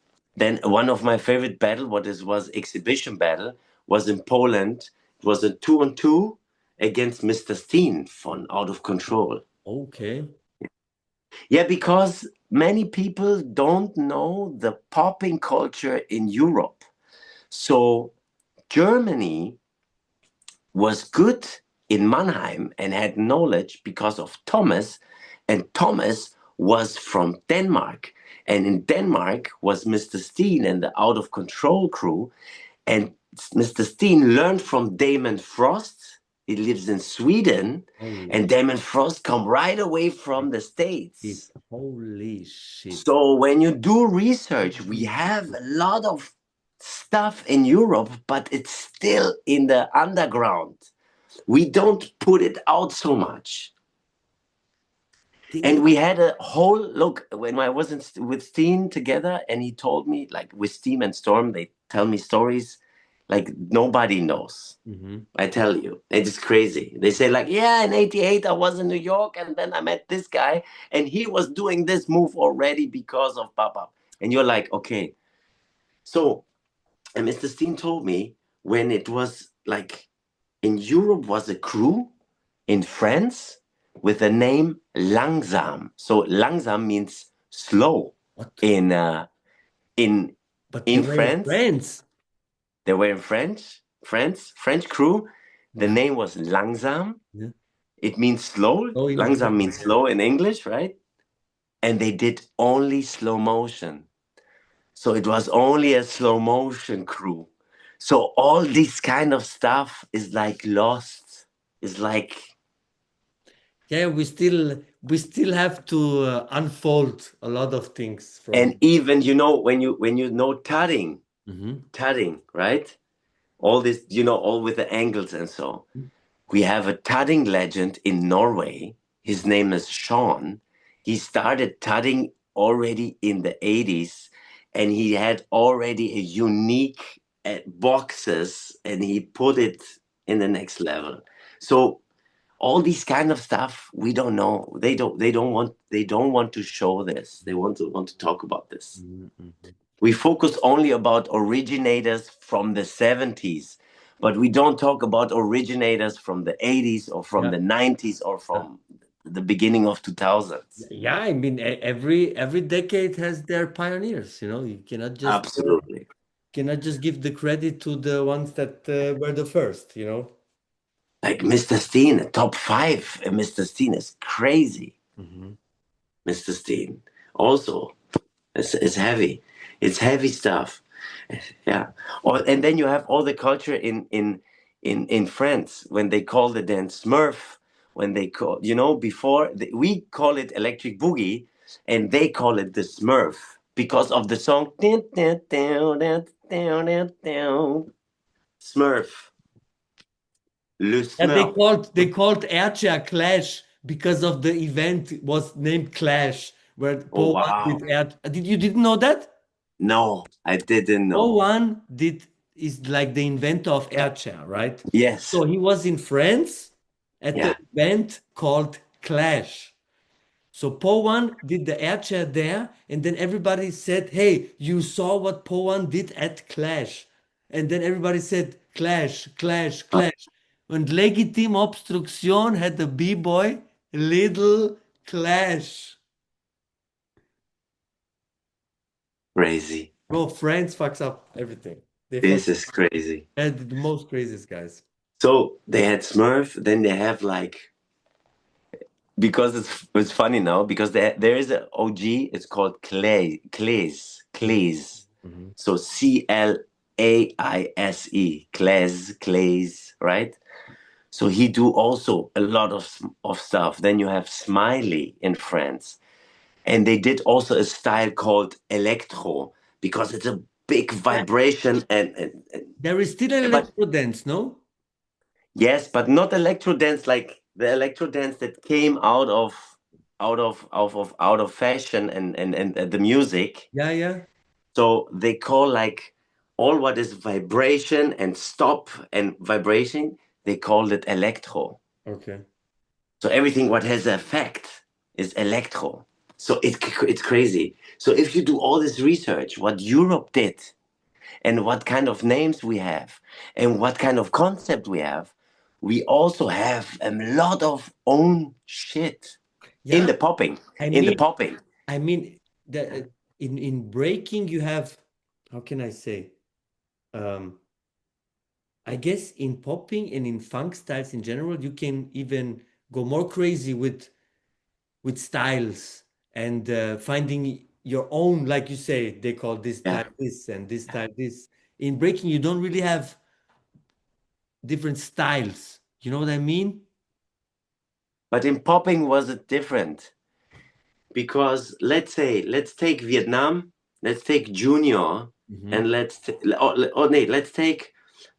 one of my favorite battle, was exhibition battle, was in Poland. It was a 2-on-2 against Mr. Steen from Out of Control. Okay. Yeah, because many people don't know the popping culture in Europe. So Germany was good in Mannheim and had knowledge because of Thomas, and Thomas was from Denmark. And in Denmark was Mr. Steen and the Out of Control crew. And Mr. Steen learned from Damon Frost. He lives in Sweden, Holy and Damon Frost come right away from the shit. States. Holy shit. So when you do research, we have a lot of stuff in Europe, but it's still in the underground. We don't put it out so much. Damn. And we had a whole look when I was with Steen together, and he told me, like with Steam and Storm, they tell me stories like nobody knows. Mhm. I tell you, it is crazy. They say, like, yeah, in '88, I was in New York, and then I met this guy, and he was doing this move already because of Papa. And you're like, okay. So, and Mr. Steen told me when it was like in Europe was a crew in France with the name Langsam. So langsam means slow. What? In in But they in were France, friends. they were in French crew. The Yeah. name was Langsam. Yeah. It means slow. Oh, in Langsam German. means Yeah. slow in English, right? And they did only slow motion. So it was only a slow motion crew. So all this kind of stuff is like lost. Is like, Yeah, we still have to unfold a lot of things and from. even when you know Mhm. tudding, right? All this, all with the angles and so. We have a tudding legend in Norway. His name is Sean. He started tudding already in the 80s, and he had already a unique boxes, and he put it in the next level. So all these kind of stuff we don't know. They don't want to show this. They want to talk about this. Mhm. We focus only about originators from the 70s, but we don't talk about originators from the 80s or from Yeah. the 90s or Yeah. from the beginning of 2000s. Yeah, I mean, every decade has their pioneers, you know. You Absolutely. cannot just give the credit to the ones that were the first, you know. Like Mr. Steen, top five. Mr. Steen is crazy. Hmm. Mr. Steen. Also, it's heavy. It's heavy stuff. Yeah. And then you have all the culture in France when they call the dance Smurf, when they call, before we call it electric boogie, and they call it the Smurf because of the song Smurf, le And Smurf. they called Airchair Clash because of the event was named Clash, where Oh Po One wow. did Air. Didn't know that? No, I didn't Po know. One did is like the inventor of Airchair, right? Yes. So he was in France at the Yeah. event called Clash. So Po One did the air chair there, and then everybody said, "Hey, you saw what Po One did at Clash?" And then everybody said, "Clash, Clash, Clash." And Legitim Obstruction had the B-boy Little Clash. Crazy. Bro, France fucks up everything. They fuck This is crazy. had the most craziest guys. So they had Smurf, then they have like because it's funny now because there is an OG. It's called Clays. Mhm. So Claise, right? So he do also a lot of stuff. Then you have Smiley in France, and they did also a style called electro because it's a big Yeah, vibration and there is still an but electro dance, no? yes, but not electro dance like the electro dance that came out of fashion and the music. Yeah, yeah. So they call like all what is vibration and stop and vibration, they call it electro. Okay. So everything what has effect is electro. So it's crazy. So if you do all this research, what Europe did and what kind of names we have and what kind of concept we have, we also have a lot of own shit in Yeah, the popping. I In the mean, popping. I mean, in breaking you have, how can I say? Um, I guess in popping and in funk styles in general, you can even go more crazy with styles and finding your own, like you say, they call this Yeah. style this and this style this. In breaking, you don't really have different styles. You know what I mean? But in popping was it different because let's take Vietnam, let's take Junior, Hmm. and no,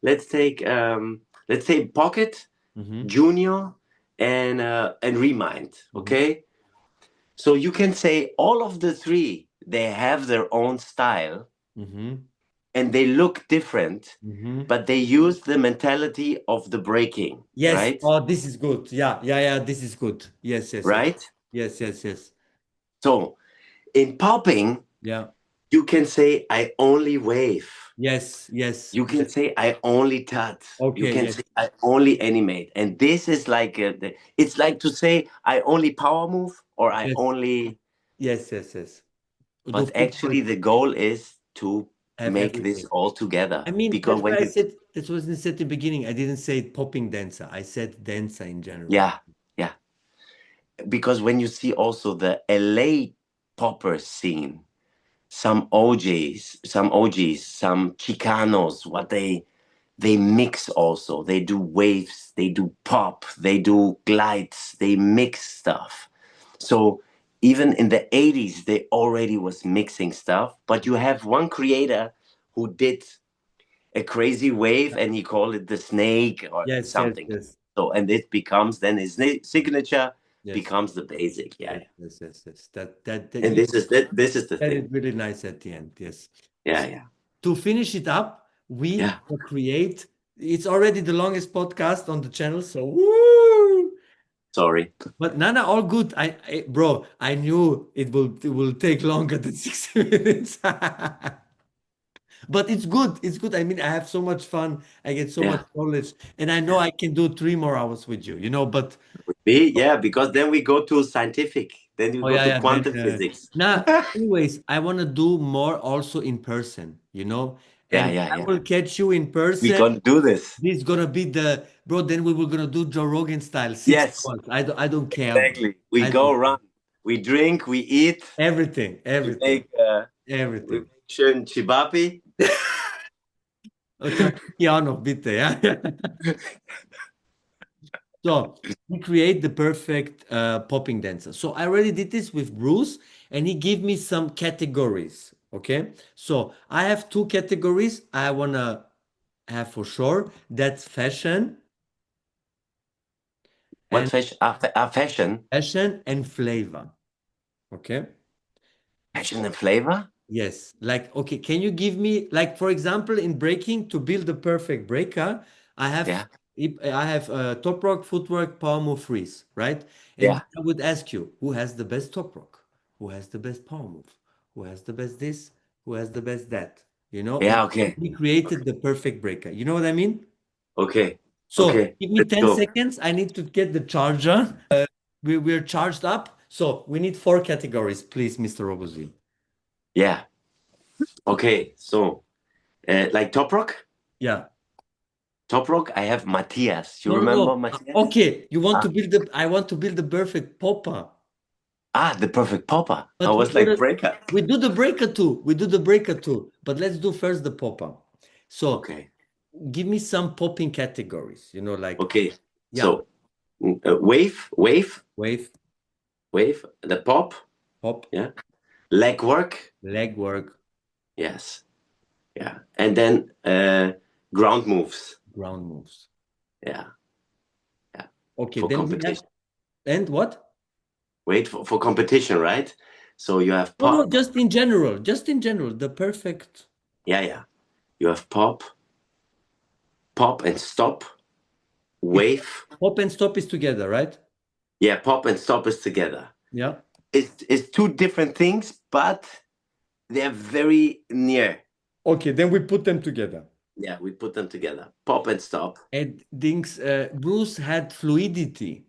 let's take Pocket, Hmm. Junior, and Remind. Hmm. Okay, so you can say all of the three they have their own style Hmm. and they look different, Hmm. but they use the mentality of the breaking, Yes. right? Oh, this is good. Yeah, yeah, yeah. This is good. Yes, yes, yes, Right. yes, yes, yes. So in popping, Yeah. you can say I only wave. Yes, yes, You can yes. say I only touch. You Okay, can yes, say I only animate. And this is like it's like to say I only power move or I yes, only. yes, yes, yes. Do But full actually, circle. the goal is to Have make this everything. all together. I mean, Because that's when why I you, said that was I said in the beginning. I didn't say popping dancer. I said dancer in general. yeah, yeah. Because when you see also the LA popper scene, some Chicanos, what they mix also. They do waves, they do pop, they do glides, they mix stuff. So even in the 80s, they already was mixing stuff. But you have one creator who did a crazy wave and he called it the snake or Yes, yes, something. yes, So and it becomes then his signature yes, becomes the basic. Yeah, yes, yeah. yes, yes, yes. That And you this is the said it thing. really nice at the end. Yes. Yeah, So yeah. to finish it up, we Yeah. create. It's already the longest podcast on the channel. So woo! Sorry. But Nana, all good. Bro, I knew it will take longer than 60 minutes. But it's good. It's good. I mean, I have so much fun. I get so much Yeah. knowledge, and I know Yeah. I can do 3 more hours with you. But Yeah, because then we go to scientific. Then you oh go yeah, to yeah. Then quantum physics. now, anyways, I want to do more also in person. Yeah, And yeah, I yeah. will catch you in We person. can do this. This is gonna be the bro. Then we were gonna do Joe Rogan style, six Yes, hours. I don't care, bro. exactly. We I go don't care. around. We drink, we eat, Everything, we everything, make we everything. make schön chibapi. Okay, piano, bitte, ja. So we create the perfect popping dancer. So I already did this with Bruce, and he gave me some categories. Okay, so I have two categories I wanna have for sure. That's What and fashion? Fashion? fashion and flavor. Okay. Fashion and flavor? Yes, like okay, can you give me like for example in breaking to build the perfect breaker, I have Yeah, I have top rock, footwork, power move, freeze, right? And yeah, I would ask you, who has the best top rock? Who has the best power move? Who has the best this? Who has the best that? And yeah. Okay, we created the perfect breaker. You know what I mean? okay, So okay. give me Let's 10 go. seconds. I need to get the charger. We're charged up. So we need four categories, please, Mr. Robozee. Yeah. Okay. So, like Top Rock? Yeah. Top Rock. I have Matthias. You No, no, remember no. Matthias? Okay, you want to Ah, build the, I want to build the perfect popper. the perfect popper. I But was like breaker. we do the breaker too. We do the breaker too. But let's do first the popper. So Okay. give me some popping categories, like, Okay. yeah, So, wave, wave. The pop. pop, Yeah. Leg work. leg work, Yes. Yeah. And then ground moves. ground moves. Yeah. Yeah. Okay, For then we have, competition. and what? Wait for competition, right? So you have No, no, pop. just in general, the perfect Yeah, yeah. You have pop, pop and stop, is wave. pop and stop is together, right? Yeah, pop and stop is together. Yeah. It's two different things, but they're very near. Okay, then we put them together. Yeah, we put them together. Pop and stop. And things, Bruce had fluidity.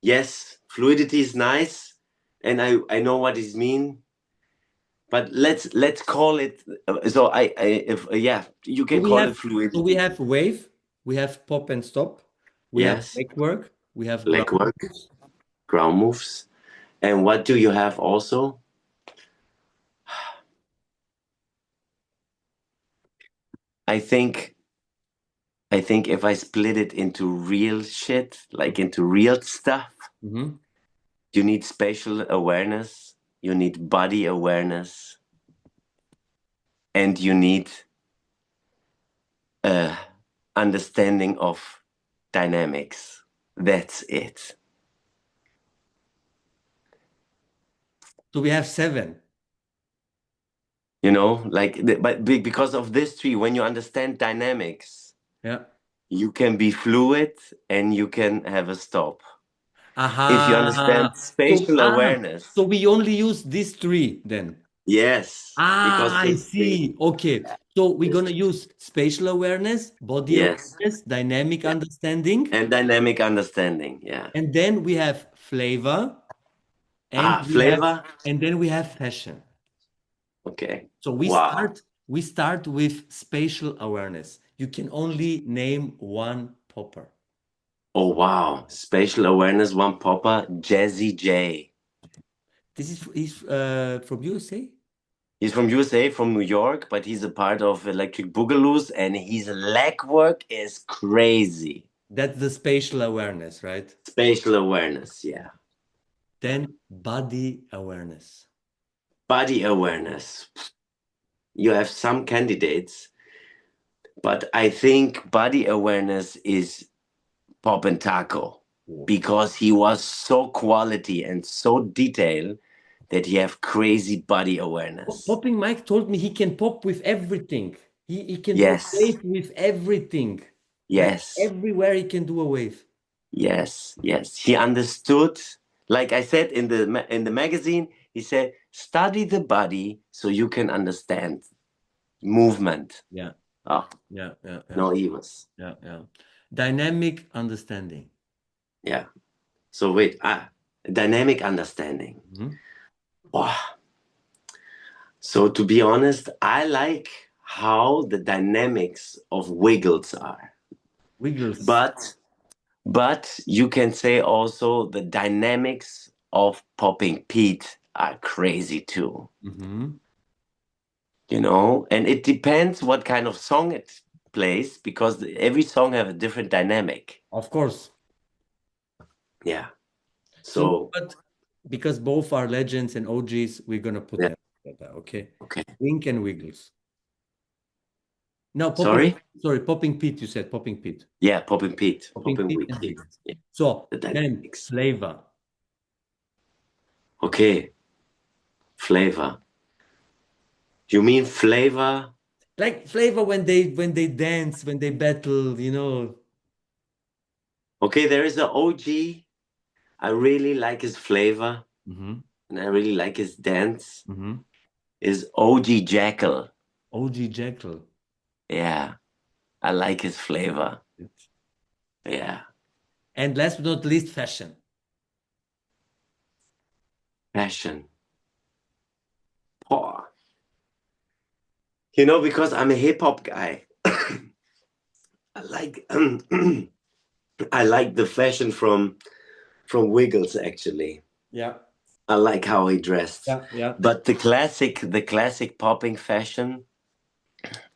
Yes, fluidity is nice, and I know what it means. But let's call it. So I if yeah, you So can we call have it so we fluidity. have wave, we have pop and stop, we have Yes, leg work, we have leg ground work, moves. ground moves, and what do you have also? I think I think if I split it into real shit, like into real stuff, Mhm. you need spatial awareness, you need body awareness, and you need uh, understanding of dynamics. That's it. So we have seven. But because of this tree, when you understand dynamics, Yeah. you can be fluid and you can have a stop. If you Aha. understand spatial So awareness, we only use these three then. yes, because I it's the see. Okay. So we're yes, gonna use spatial awareness, body yes, awareness, dynamic yeah, understanding, and dynamic understanding, yeah. and then we have flavor, and we have Flavor. and then we have fashion. Okay. So we Wow. start we start with spatial awareness. You can only name one popper. Oh wow. Spatial awareness, one popper, Jazzy J. This is he's from USA. He's from USA, from New York, but he's a part of Electric Boogaloos, and his leg work is crazy. That's the spatial awareness, right? Spatial awareness, yeah. Then body awareness. Body awareness. You have some candidates, but I think body awareness is Pop and Taco because he was so quality and so detailed that he have crazy body awareness. Popping Mike told me he can pop with everything. He can do a Yes, wave with everything. Like yes, everywhere he can do a wave. yes, yes. He understood. Like I said in the magazine, he said, "Study the body so you can understand." movement. Yeah, Oh, yeah, yeah, yeah, no evils. yeah, yeah. Dynamic understanding. Yeah. So wait, dynamic understanding. Mhm. Wow. So to be honest, I like how the dynamics of Wiggles are. Wiggles. But you can say also the dynamics of Popping Pete are crazy too. Hmm. And it depends what kind of song it plays because every song have a different dynamic. Of course. Yeah. So, So, but because both are legends and OGs, we're gonna put yeah. them together, okay? Okay. Wink and Wiggles. No, Sorry? Popping Pete, you said Popping Pete. Yeah, Popping Pete, Popping Popping Pete and Wiki. Wiggles. Yeah, So the then dynamics. flavor. Okay, flavor. You mean flavor? Like flavor when they dance, when they battle, you know. Okay, there is an OG. I really like his flavor Hmm. and I really like his dance. Hmm. Is OG Jackal. OG Jekyll. Yeah, I like his flavor. Yeah, And last but not least, fashion. passion. Oh. Because I'm a hip hop guy, I like I like the fashion from Wiggles actually. Yeah, I like how he dressed. yeah, yeah. But the classic popping fashion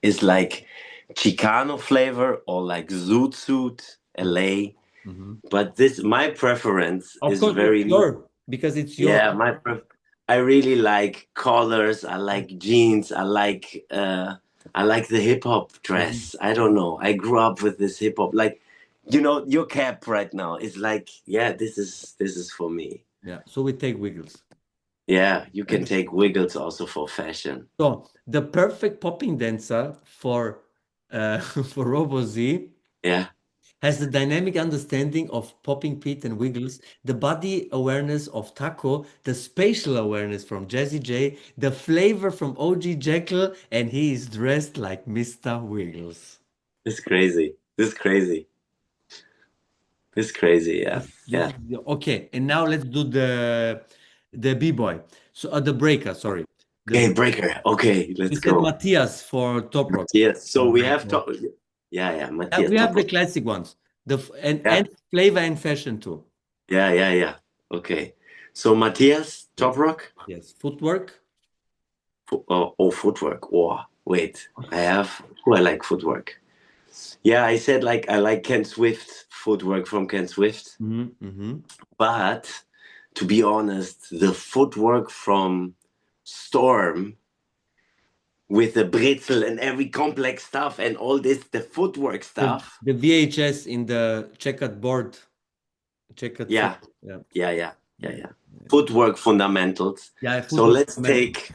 is like Chicano flavor or like Zoot Suit, LA. Hmm. But this my preference Of is course, it's very your because it's your. yeah, I really like collars, I like jeans, I like the hip hop Mhm. dress. I don't know. I grew up with this hip hop like your cap right now is like, yeah, this is for me. Yeah. So we take Wiggles. Yeah, you can take Wiggles also for fashion. So the perfect popping dancer for for Robozee Yeah, has the dynamic understanding of popping Pete and Wiggles, the body awareness of Taco, the spatial awareness from Jazzy J, the flavor from OG Jekyll, and he is dressed like Mr. Wiggles. it's crazy. This is crazy. This is crazy. Yeah, yeah. Okay, and now let's do the B-boy. So the breaker, sorry. The Okay, breaker. Okay, You let's said go. Matthias for top rock. Matthias. So For we have breaker. top. Yeah, yeah. Matthias We have the Toprak. classic ones. And Yeah, flavor and fashion too. yeah, yeah, yeah. Okay. So Matthias Yes. Toprak. Yes. Footwork. Footwork. Oh, wait. I like footwork. Yeah, I said like I like Ken Swift footwork from Ken Swift, Hmm. Hmm. but to be honest, the footwork from Storm with the britzel and every complex stuff and all this, the footwork The stuff. the VHS in the checkered board, checkered Yeah, foot. Yeah. yeah, yeah, yeah, Yeah. yeah. Footwork fundamentals. Yeah, So footwork let's fundamental. take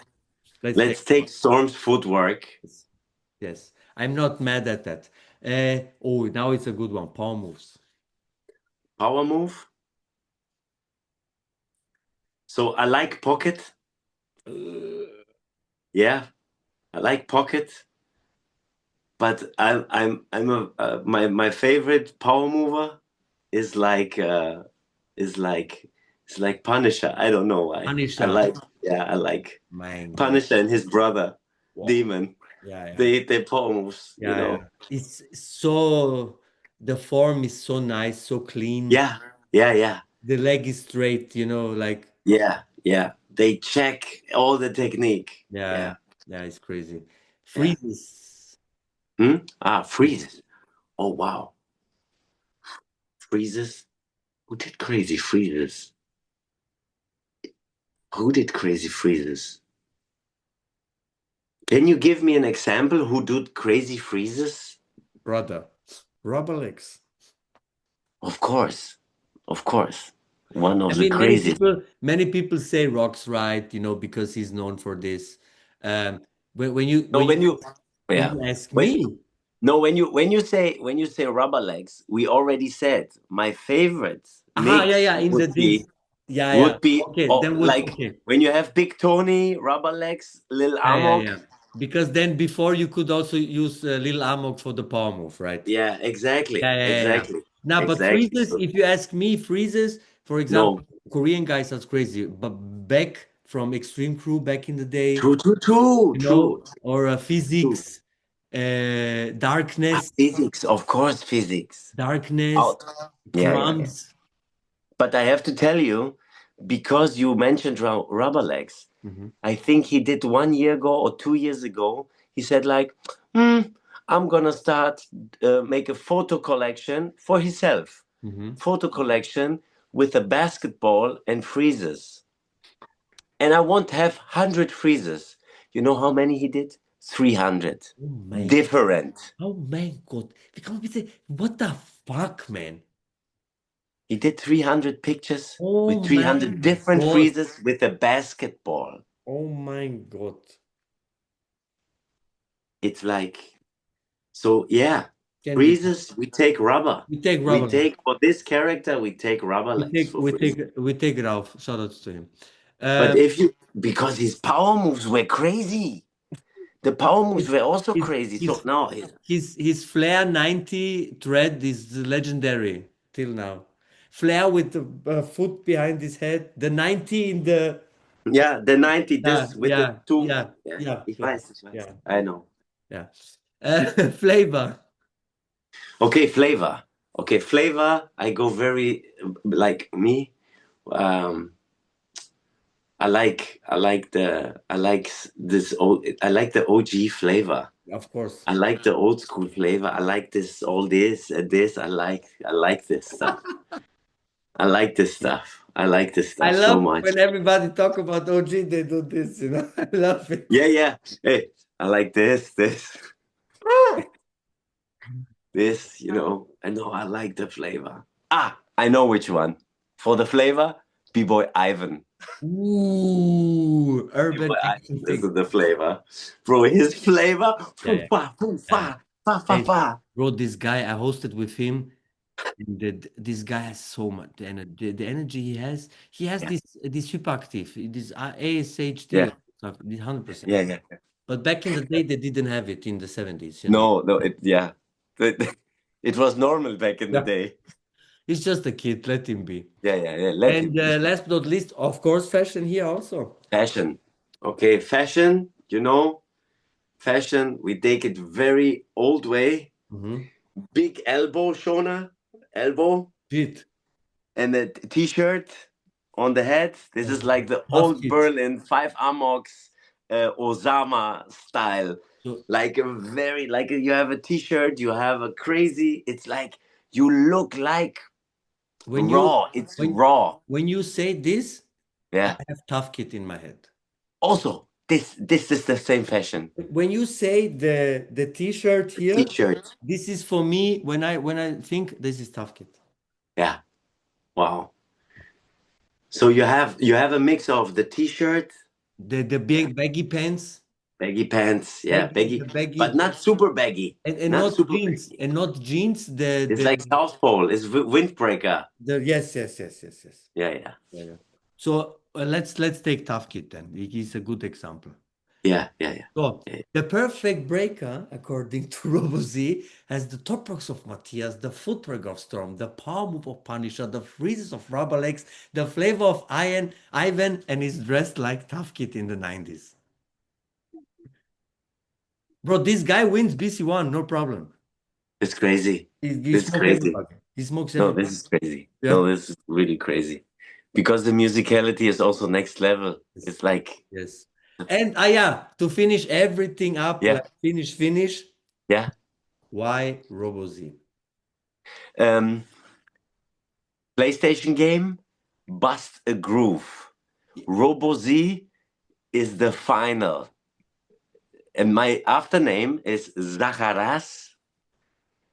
Let's take let's take Storm's footwork this. Yes. I'm not mad at that. Now it's a good one. Power moves. power move. So I like pocket. Yeah, I like pocket. But I'm my favorite power mover is like is like is like Punisher. I don't know why. Punisher. I like Man, God. Punisher and his brother Wow. Demon. Yeah, yeah. They power moves. Yeah, yeah. It's so the form is so nice, so clean. Yeah, yeah, yeah, The leg is straight, like yeah, yeah. They check all the technique. yeah, Yeah, yeah, it's crazy. yeah. Freezes. Freezes. Oh wow, freezes. Who did crazy freezes? Who did crazy freezes? Can you give me an example who did crazy freezes? Brother. Rubber legs. Of course, of course. One I of the mean, many craziest. people, many people say Rock's right, because he's known for this. When you No, when you when yeah, you ask when me, no, when you say rubber legs, we already said my favorite yeah, mix yeah, in the would dance, be yeah, yeah. would be Okay, oh, then would like okay, when you have Big Tony, rubber legs, Lil yeah, yeah, Amok, yeah. because then before you could also use Lil Amok for the power move, right? Yeah, Yeah, exactly, yeah, yeah, yeah. exactly, Now, but exactly. freezes, So if you ask me, freezes, for example, no, Korean guys are crazy, but back from Extreme Crew back in the day, true, true, true, you true, know, or true. physics, darkness, Physics, of course, physics. darkness, Out. Yeah, yeah, yeah. drums. But I have to tell you, because you mentioned Rubber Legs, Mhm, I think he did 1 year ago or 2 years ago. He said like, hmm, I'm gonna start make a photo collection for himself. mhm. Photo collection with a basketball and freezers. And I want to have 100 freezers. You know how many he did? 300. Oh my, Different. oh my God. What the fuck, man? He did 300 pictures Oh with my 300 different God. freezers with a basketball. Oh my God. It's like, so yeah, Can be. freezers, we take rubber. We take We Robin. take, for this character, we take rubber We legs take for we freezers. take we take Ralph. Shout outs to him. But Um, if you, because his power moves were crazy. The power moves his were also his crazy. So his now, his Flair 90 thread is legendary till now. Flair with the foot behind his head. The 90 in the yeah, the 90, yeah this with the yeah two. yeah Yeah, yeah ich yeah weiß, ich weiß. yeah I know. yeah. Flavor. Okay, flavor. Okay, flavor. I go very like me. Um, I like the OG flavor. Of course. I like the old school flavor. I like this all this and this. I like this stuff. I like this stuff. I like this I stuff so love much. when everybody talk about OG, they do this, you know. I love it. Yeah, yeah. Hey, I like this, this, I know I like the flavor. Ah, I know which one. For the flavor, B-Boy Ivan. Ooh, B-Boy urban Ivan, action this figure. is the flavor. Bro, his flavor, Yeah, foo yeah, fa, foo yeah. fa, fa fa Hey, fa. bro, this guy, I hosted with him. And this guy has so much the energy he has Yeah, this hyperactive, this ASHD yeah, stuff, 100%. yeah, yeah. But back in the day, they didn't have it in the 70s, you know. No, no, yeah. It, it was normal back in the Yeah. day. He's just a kid, let him be. Yeah, yeah, yeah. Let him And be. last but not least, of course, fashion here also. Fashion. Okay, fashion, fashion, we take it very old way. Mm-hmm. Big elbow shoulder, elbow, Shit. and a t-shirt on the head. This is like the Tough old kid. Berlin Five Amox Osama style. So Like you have a t-shirt, you have a crazy, it's like you look like when you raw. It's when raw. when you say this, I Yeah. have tough kid in my head. Also, this is the same fashion. When you say the t-shirt here, T-shirt. this is for me when I think this is tough kid. Yeah. Wow. So you have a mix of the t-shirt, The yeah, big baggy pants, baggy pants, yeah, the baggy, but baggy not super baggy, and not not super jeans baggy. and not jeans. It's like South Pole. It's windbreaker. The yes yes yes yes yes. Yeah, yeah, Yeah, yeah. So let's take tough kid then. He's a good example. yeah, yeah, yeah. So Yeah. the perfect breaker, according to Robozee, has the top rocks of Matthias, the footwork of Storm, the power move of Punisher, the freezes of Rubber Legs, the flavor of Ivan, and is dressed like Tough Kid in the 90s. Bro, this guy wins BC1, no problem. It's crazy. He This is smokes crazy. everybody. He smokes No, everybody. this is crazy. Yeah. No, this is really crazy. Because the musicality is also next level. Yes. It's like, Yes. And yeah, to finish everything up, yeah, like finish, yeah. why Robozee? Um, PlayStation game, Bust a Groove. Robozee is the final. And my after name is Zacharas.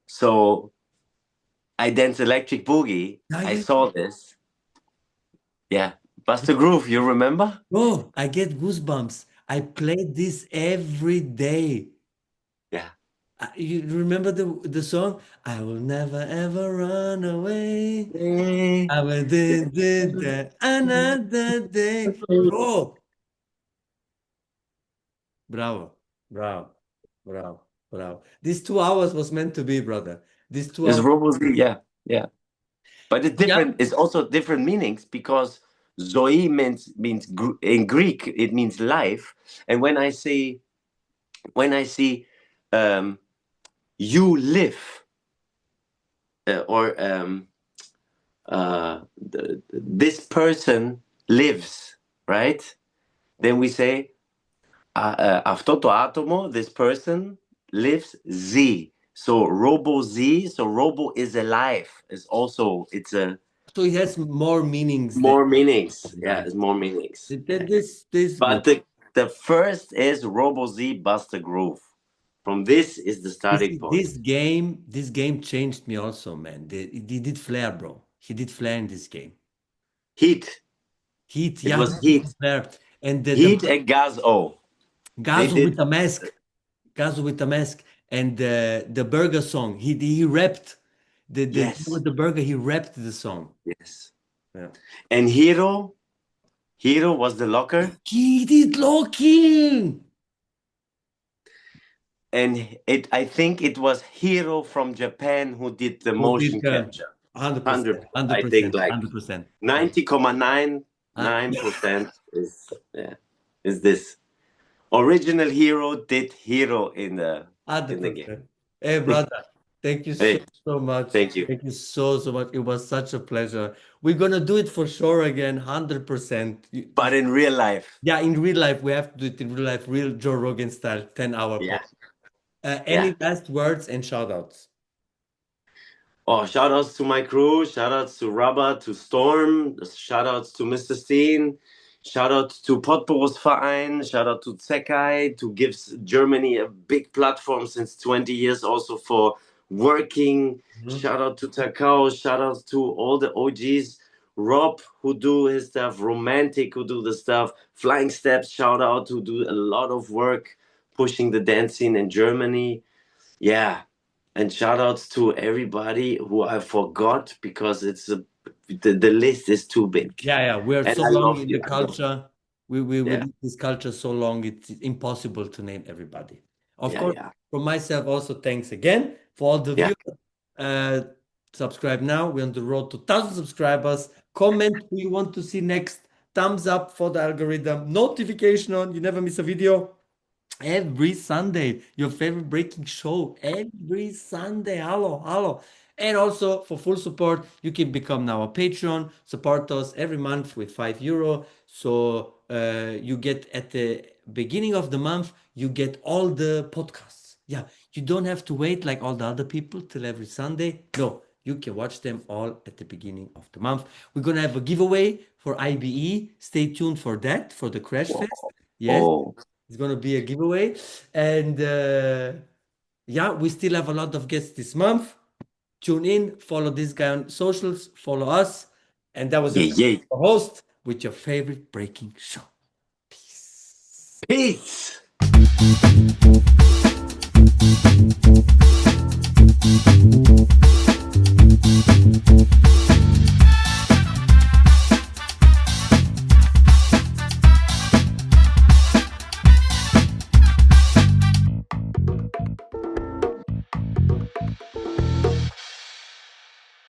So I dance electric boogie. Yeah, I yeah. saw this. Yeah. Buster Groove, you remember? Bro, I get goosebumps. I played this every day. Yeah. You remember the song? I will never ever run away. Eh, I will do that another day. Bro, bravo. Wow. Wow. Wow. These 2 hours was meant to be, brother. These two It's hours. Robozee, yeah, yeah. But it's Yeah. different. It's also different meanings because Zoe means in Greek it means life, and when I see um, you live or this person lives, right? Then we say αυτό το άτομο, this person lives Z. So Robo Z. So Robo is alive. It's a So it has more meanings than more meanings. Yeah, meaning. it's more meanings. Yeah. This good. But the first is Robo Z Buster Groove. From this is the You starting see, point. this game changed me also, man. He did flair, bro. He did flair in this game. Heat. Heat, It yeah, was he did Heat. flair. And the Heat and Gas O. They Gazo with did. a mask, Gazo with a mask, and the burger song. He rapped the with Yes. the burger. He rapped the song. Yes. Yeah. And Hero was the locker. He did locking. And I think it was Hero from Japan who did the Who did motion capture. 100%, 100, hundred I think percent, like 100%. 90.99% is yeah, is this. Original Hero did Hero in the game. 100%. Hey, brother, thank you so, Hey, so much. thank you. Thank you so, so much. It was such a pleasure. We're gonna do it for sure again, 100%. But in real life, Yeah, in real life, we have to do it in real life, real Joe Rogan style, 10-hour yeah, pod. yeah. Any last words and shout outs? Oh, shout outs to my crew, shout outs to Rabba, to Storm, shout outs to Mr. Steen, shout out to Potbo's Verein, shout out to Zekai, to gives Germany a big platform since 20 years also for working. Mhm. Shout out to Takao, shout out to all the OGs, Rob who do his stuff, Romantic who do the stuff, Flying Steps, shout out who do a lot of work pushing the dance scene in Germany. Yeah, and shout outs to everybody who I forgot because the list is too big. Yeah, yeah. We're And so I long love in you. the I love you. culture. We Yeah, live this culture so long, it's impossible to name everybody. Of yeah, course, yeah, for myself, also thanks again for all the yeah. viewers. Uh, subscribe now. We're on the road to 1,000 subscribers. Comment who you want to see next. Thumbs up for the algorithm. Notification on. You never miss a video. Every Sunday, your favorite breaking show. Every Sunday. Hello, hello. And also for full support, you can become now a Patreon. Support us every month with €5. So you get at the beginning of the month, you get all the podcasts. Yeah, you don't have to wait like all the other people till every Sunday. No, you can watch them all at the beginning of the month. We're gonna have a giveaway for IBE. Stay tuned for that, for the Crash Fest. Yes, Oh, it's gonna be a giveaway. And yeah, we still have a lot of guests this month. Tune in, follow this guy on socials, follow us. And that was your yeah, favorite yeah. host with your favorite breaking show. Peace. Peace.